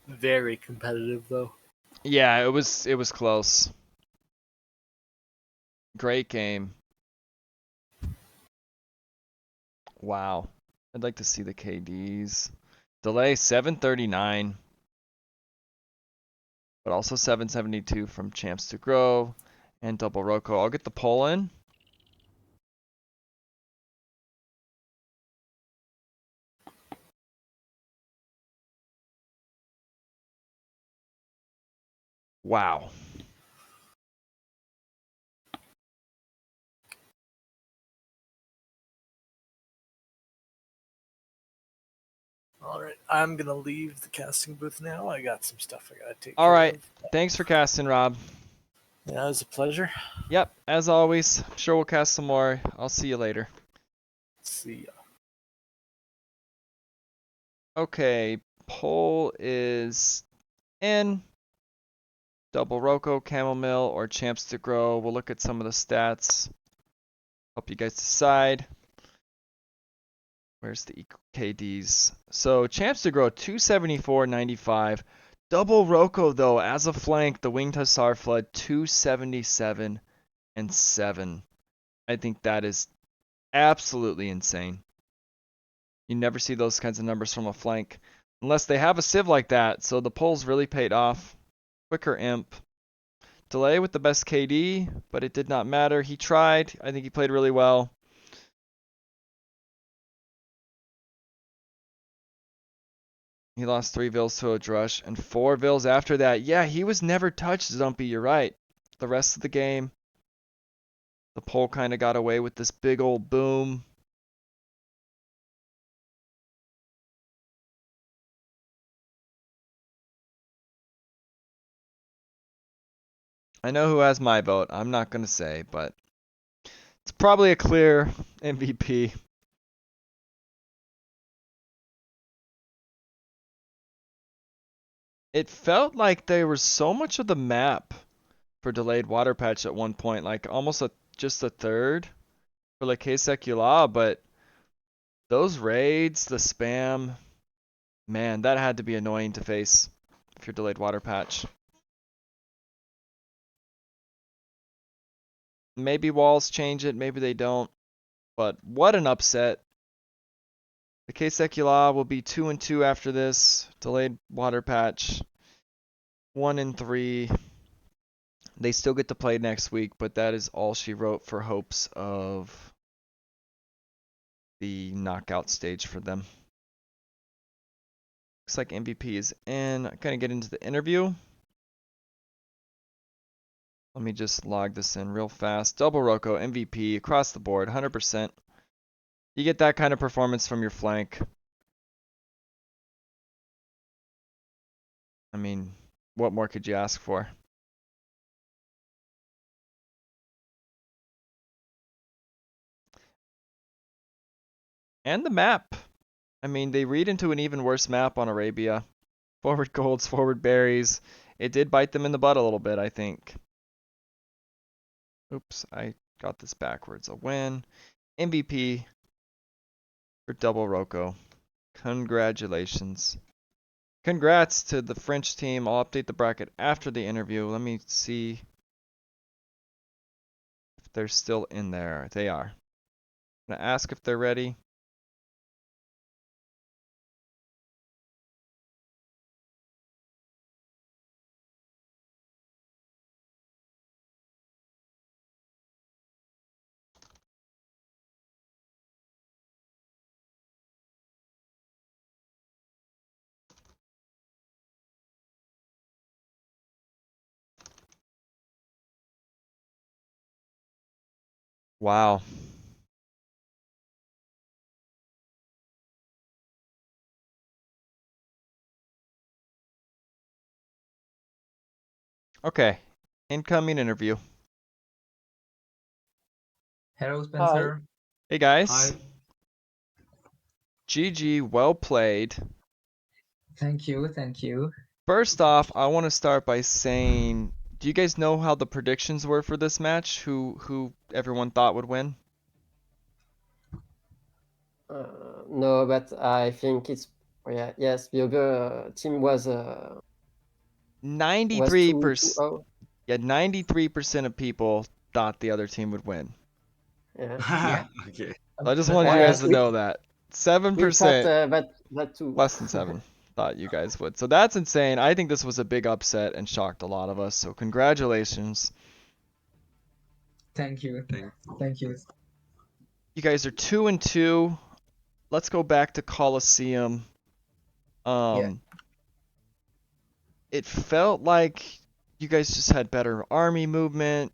Very competitive, though. Yeah, it was close. Great game. Wow. I'd like to see the KDs. Delay 739. But also 772 from Champs to Grow and Double Roko. I'll get the poll in. Wow. All right, I'm gonna leave the casting booth now. I got some stuff I gotta take All care right. of. Thanks for casting, Rob. Yeah, it was a pleasure. Yep, as always. I'm sure we'll cast some more. I'll see you later. See ya. Okay, poll is in. Double Roko, Chamomile, or Champs to Grow. We'll look at some of the stats. Help you guys decide. Where's the KDs? So Champs to Grow 274.95. Double Roko though, as a flank, the Winged Hussar Flood 277 and 7. I think that is absolutely insane. You never see those kinds of numbers from a flank unless they have a civ like that. So the polls really paid off. Quicker Imp. Delay with the best KD, but it did not matter. He tried. I think he played really well. He lost 3 Vils to a Drush and 4 Vils after that. Yeah, he was never touched, Zumpy. You're right. The rest of the game, the pole kind of got away with this big old boom. I know who has my vote. I'm not going to say, but it's probably a clear MVP. It felt like there was so much of the map for delayed Waterpatch at one point, like almost just a third for like Casse-écuelles, but those raids, the spam, man, that had to be annoying to face if you're delayed Waterpatch. Maybe walls change it, maybe they don't, but what an upset. The Casse-écuelles will be 2-2 after this. Delayed Waterpatch 1-3. They still get to play next week, but that is all she wrote for hopes of the knockout stage for them. Looks like MVP is in. I'm gonna get into the interview. Let me just log this in real fast. Double Roko, MVP across the board, 100%. You get that kind of performance from your flank. I mean, what more could you ask for? And the map. I mean, they read into an even worse map on Arabia. Forward golds, forward berries. It did bite them in the butt a little bit, I think. Oops, I got this backwards. A win. MVP for Double Roko. Congratulations. Congrats to the French team. I'll update the bracket after the interview. Let me see if they're still in there. They are. I'm gonna ask if they're ready. Wow. Okay. Incoming interview. Hello, Spencer. Hey guys. Hi. GG, well played. Thank you, thank you. First off, I want to start by saying, do you guys know how the predictions were for this match? Who everyone thought would win? No, but I think it's yes. The other team was 93%. 2-0. Yeah, 93% of people thought the other team would win. Yeah. Yeah. Okay. So I just wanted you guys to know that. We thought 7%, that too. less than 7, thought you guys would. So that's insane. I think this was a big upset and shocked a lot of us. So congratulations. Thank you. Thank- Thank you. You guys are 2-2. Let's go back to Coliseum. Yeah. It felt like you guys just had better army movement,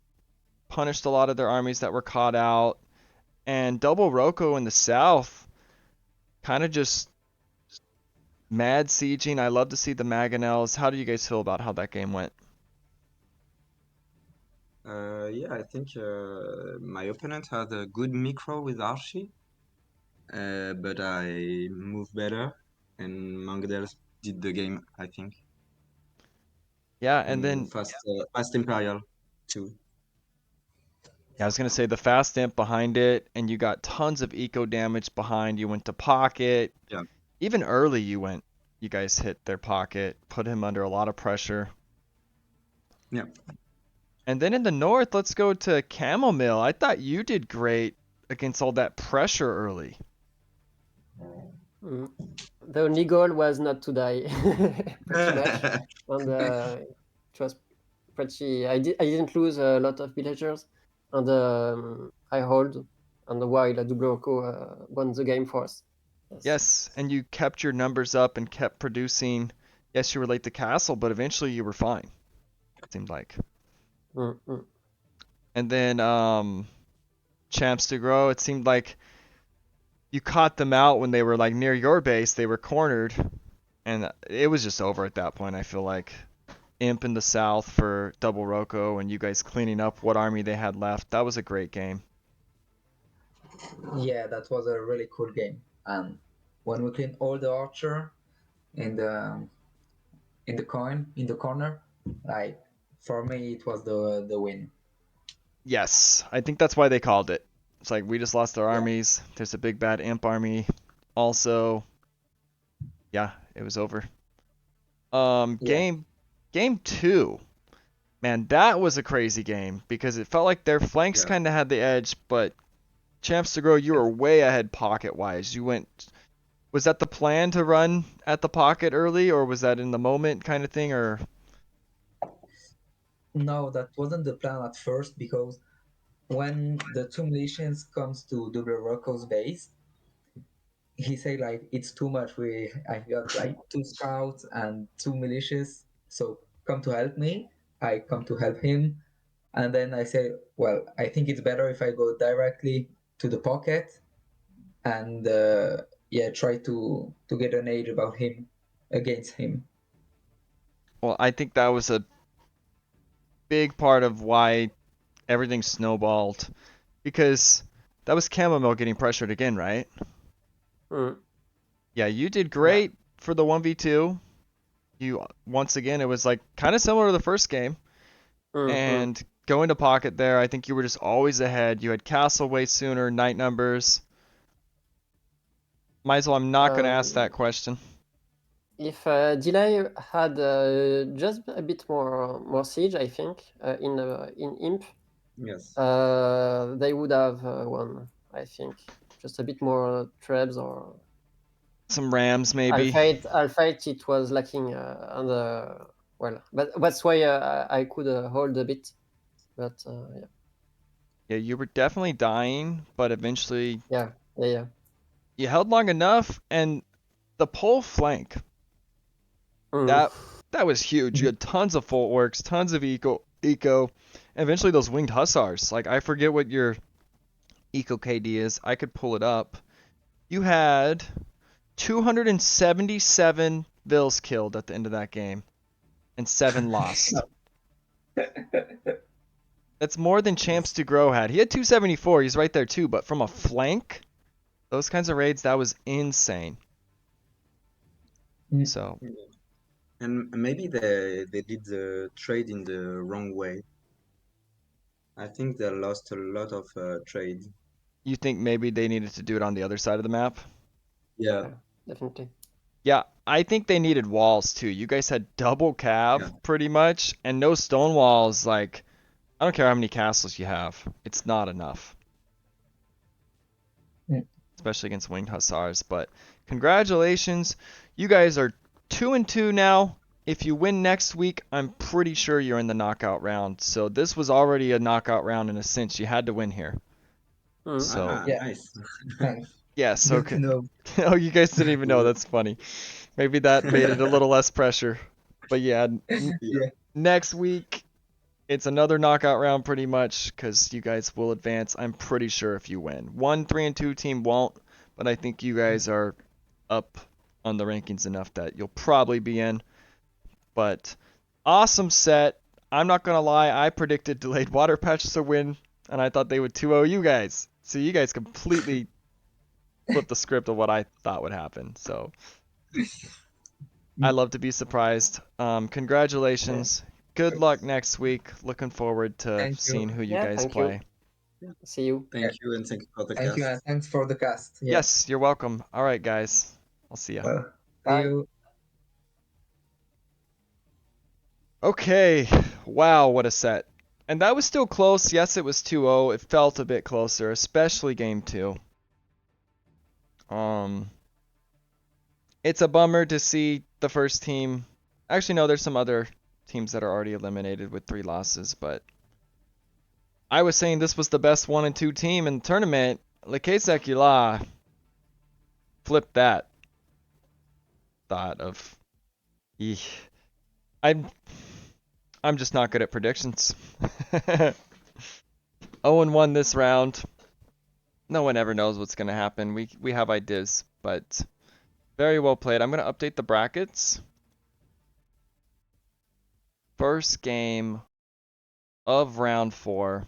punished a lot of their armies that were caught out, and Double Roko in the south kind of just Mad sieging. I love to see the Mangonels. How do you guys feel about how that game went? Yeah, I think my opponent had a good micro with Archie, but I moved better, and Mangonels did the game, I think. Yeah, and And then fast Imperial too. yeah, I was gonna say the fast imp behind it, and you got tons of eco damage behind. You went to pocket. Yeah. Even early, you guys hit their pocket, put him under a lot of pressure. Yeah. And then in the north, let's go to Chamomile. I thought you did great against all that pressure early. Mm. The only goal was not to die, pretty much, and it was pretty. I didn't lose a lot of villagers, and I hold, and while Dubrovko won the game for us. Yes, and you kept your numbers up and kept producing. Yes, you were late to castle, but eventually you were fine. It seemed like. Mm. And then Champs to Grow, it seemed like you caught them out when they were like near your base. They were cornered, and it was just over at that point. I feel like Imp in the south for Double Rocco, and you guys cleaning up what army they had left. That was a great game. Yeah, that was a really cool game. And when we cleaned all the archer in the corner, like for me it was the win. Yes, I think that's why they called it. It's like we just lost our Yeah. armies. There's a big bad Imp army. Also, yeah, it was over. Yeah. Game two. Man, that was a crazy game because it felt like their flanks Yeah. kind of had the edge, but Champs to Grow, you were way ahead pocket wise. You went. Was that the plan to run at the pocket early, or was that in the moment kind of thing, or? No, that wasn't the plan at first because when the two militias comes to Double Rocco's base, he said like it's too much. I got like two scouts and two militias, so come to help me. I come to help him, and then I say, well, I think it's better if I go directly to the pocket and yeah, try to get an age about him against him. Well, I think that was a big part of why everything snowballed because that was Chamomile getting pressured again, right? Mm. Yeah, you did Yeah. great for the 1v2. You once again, it was like kind of similar to the first game. Mm. And going to pocket there, I think you were just always ahead. You had castle way sooner, night numbers. Might as well, I'm not going to ask that question. If Delay had just a bit more siege, I think, in Imp, Yes. they would have won. I think just a bit more trebs or Some Rams, maybe. Alphite. It was lacking on the well, but that's why I could hold a bit. But yeah, Yeah, you were definitely dying, but eventually yeah. you held long enough. And the pole flank, Mm. that was huge. You had tons of full works, tons of eco, and eventually those winged hussars. Like I forget what your eco KD is. I could pull it up. You had 277 Vills killed at the end of that game, and 7 lost. That's more than Champs to Grow had. He had 274. He's right there too. But from a flank, those kinds of raids, that was insane. Mm. So And maybe they did the trade in the wrong way. I think they lost a lot of trade. you think maybe they needed to do it on the other side of the map? Yeah. Definitely. Yeah, I think they needed walls too. You guys had double cav Yeah. pretty much, and no stone walls. Like, I don't care how many castles you have, it's not enough. Mm. Especially against winged hussars. But congratulations, you guys are 2-2 now. If you win next week, I'm pretty sure you're in the knockout round. So this was already a knockout round in a sense. You had to win here. Mm. So Yeah. Nice. Thanks. yeah, so Good to know. oh, you guys didn't even know. That's funny. Maybe that made it a little less pressure. But yeah, Yeah. next week it's another knockout round pretty much because you guys will advance. I'm pretty sure if you win. 1, 3, and 2 team won't, but I think you guys are up on the rankings enough that you'll probably be in. But awesome set. I'm not gonna lie, I predicted delayed Waterpatch to win, and I thought they would 2-0 you guys. So you guys completely flipped the script of what I thought would happen. So I love to be surprised. Congratulations. Good luck next week. Looking forward to Thank you. seeing who you Yeah, guys thank you. play. See you. Thank you, and thank you for the Thank you, cast. and thanks for the cast. Yeah. Yes, you're welcome. All right, guys. I'll see ya. Well, see Bye. you. Okay. Wow, what a set. And that was still close. Yes, it was 2-0. It felt a bit closer, especially game 2. It's a bummer to see the first team. Actually, no, there's some other teams that are already eliminated with 3 losses, but I was saying this was the best 1 and 2 team in the tournament. Casse-écuelles flipped that thought of eeh. I'm just not good at predictions. 0-1 this round. No one ever knows what's gonna happen. We have ideas, but very well played. I'm gonna update the brackets. First game of round 4.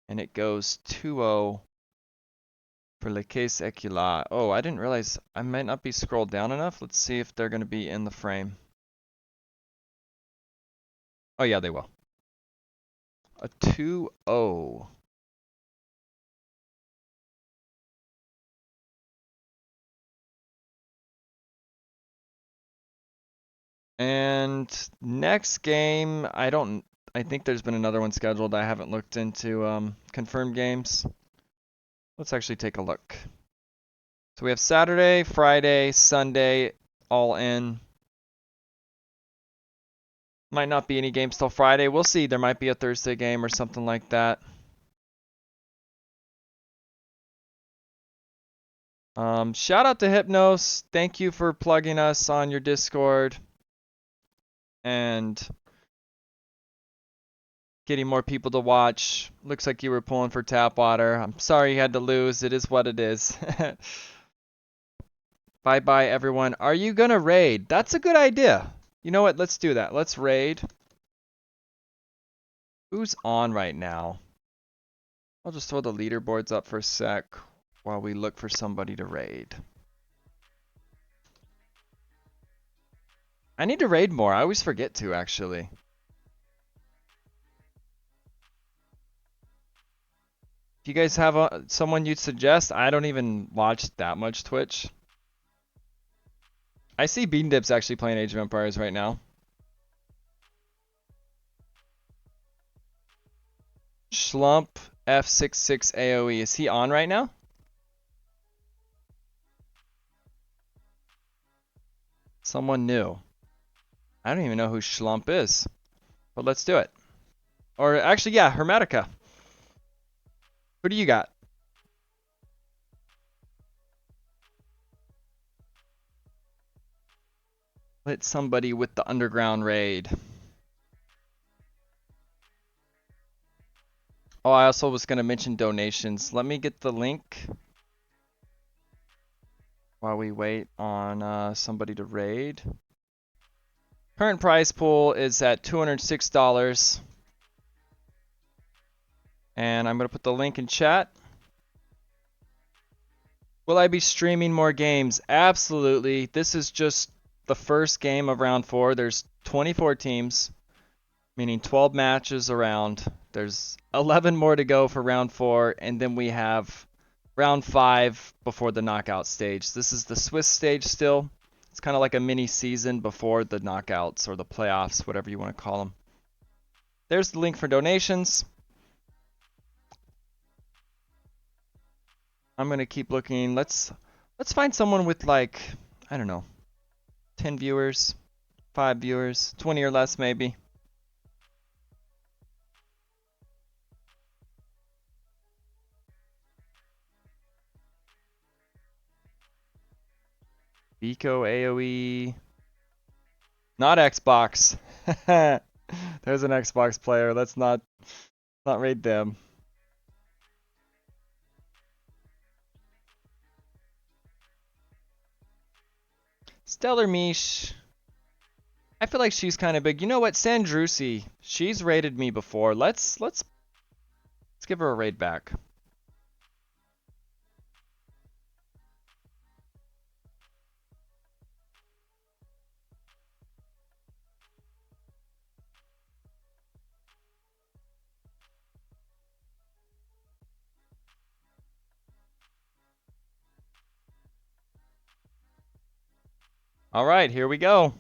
And it goes 2-0 for Le Casse-écuelles. Oh, I didn't realize I might not be scrolled down enough. Let's see if they're gonna be in the frame. Oh yeah, they will. A 2-0. And next game, I think there's been another one scheduled. I haven't looked into confirmed games. Let's actually take a look. So we have Saturday, Friday, Sunday, all in. Might not be any games till Friday. We'll see. There might be a Thursday game or something like that. Shout out to Hypnos. Thank you for plugging us on your Discord and getting more people to watch. Looks like you were pulling for tap water. I'm sorry you had to lose. It is what it is. Bye bye, everyone. Are you gonna raid? That's a good idea. You know what? Let's do that. Let's raid. Who's on right now? I'll just throw the leaderboards up for a sec while we look for somebody to raid. I need to raid more. I always forget to, actually. If you guys have someone you'd suggest, I don't even watch that much Twitch. I see Bean Dip's actually playing Age of Empires right now. Schlump F66 AoE. Is he on right now? Someone new. I don't even know who Schlump is. But let's do it. Or actually, yeah, Hermetica. Who do you got? Let somebody with the underground raid. Oh, I also was going to mention donations. Let me get the link while we wait on somebody to raid. Current prize pool is at $206. And I'm going to put the link in chat. Will I be streaming more games? Absolutely. This is just the first game of round 4. There's 24 teams, meaning 12 matches around. There's 11 more to go for round 4, and then we have round 5 before the knockout stage. This is the Swiss stage still. It's kind of like a mini season before the knockouts or the playoffs, whatever you want to call them. There's the link for donations. I'm gonna keep looking. Let's find someone with like, I don't know, 10 viewers, 5 viewers, 20 or less maybe. Vico AoE. Not Xbox. There's an Xbox player. Let's not raid them. Stellar Mish. I feel like she's kind of big. You know what? Sandrusi. She's raided me before. Let's give her a raid back. All right, here we go.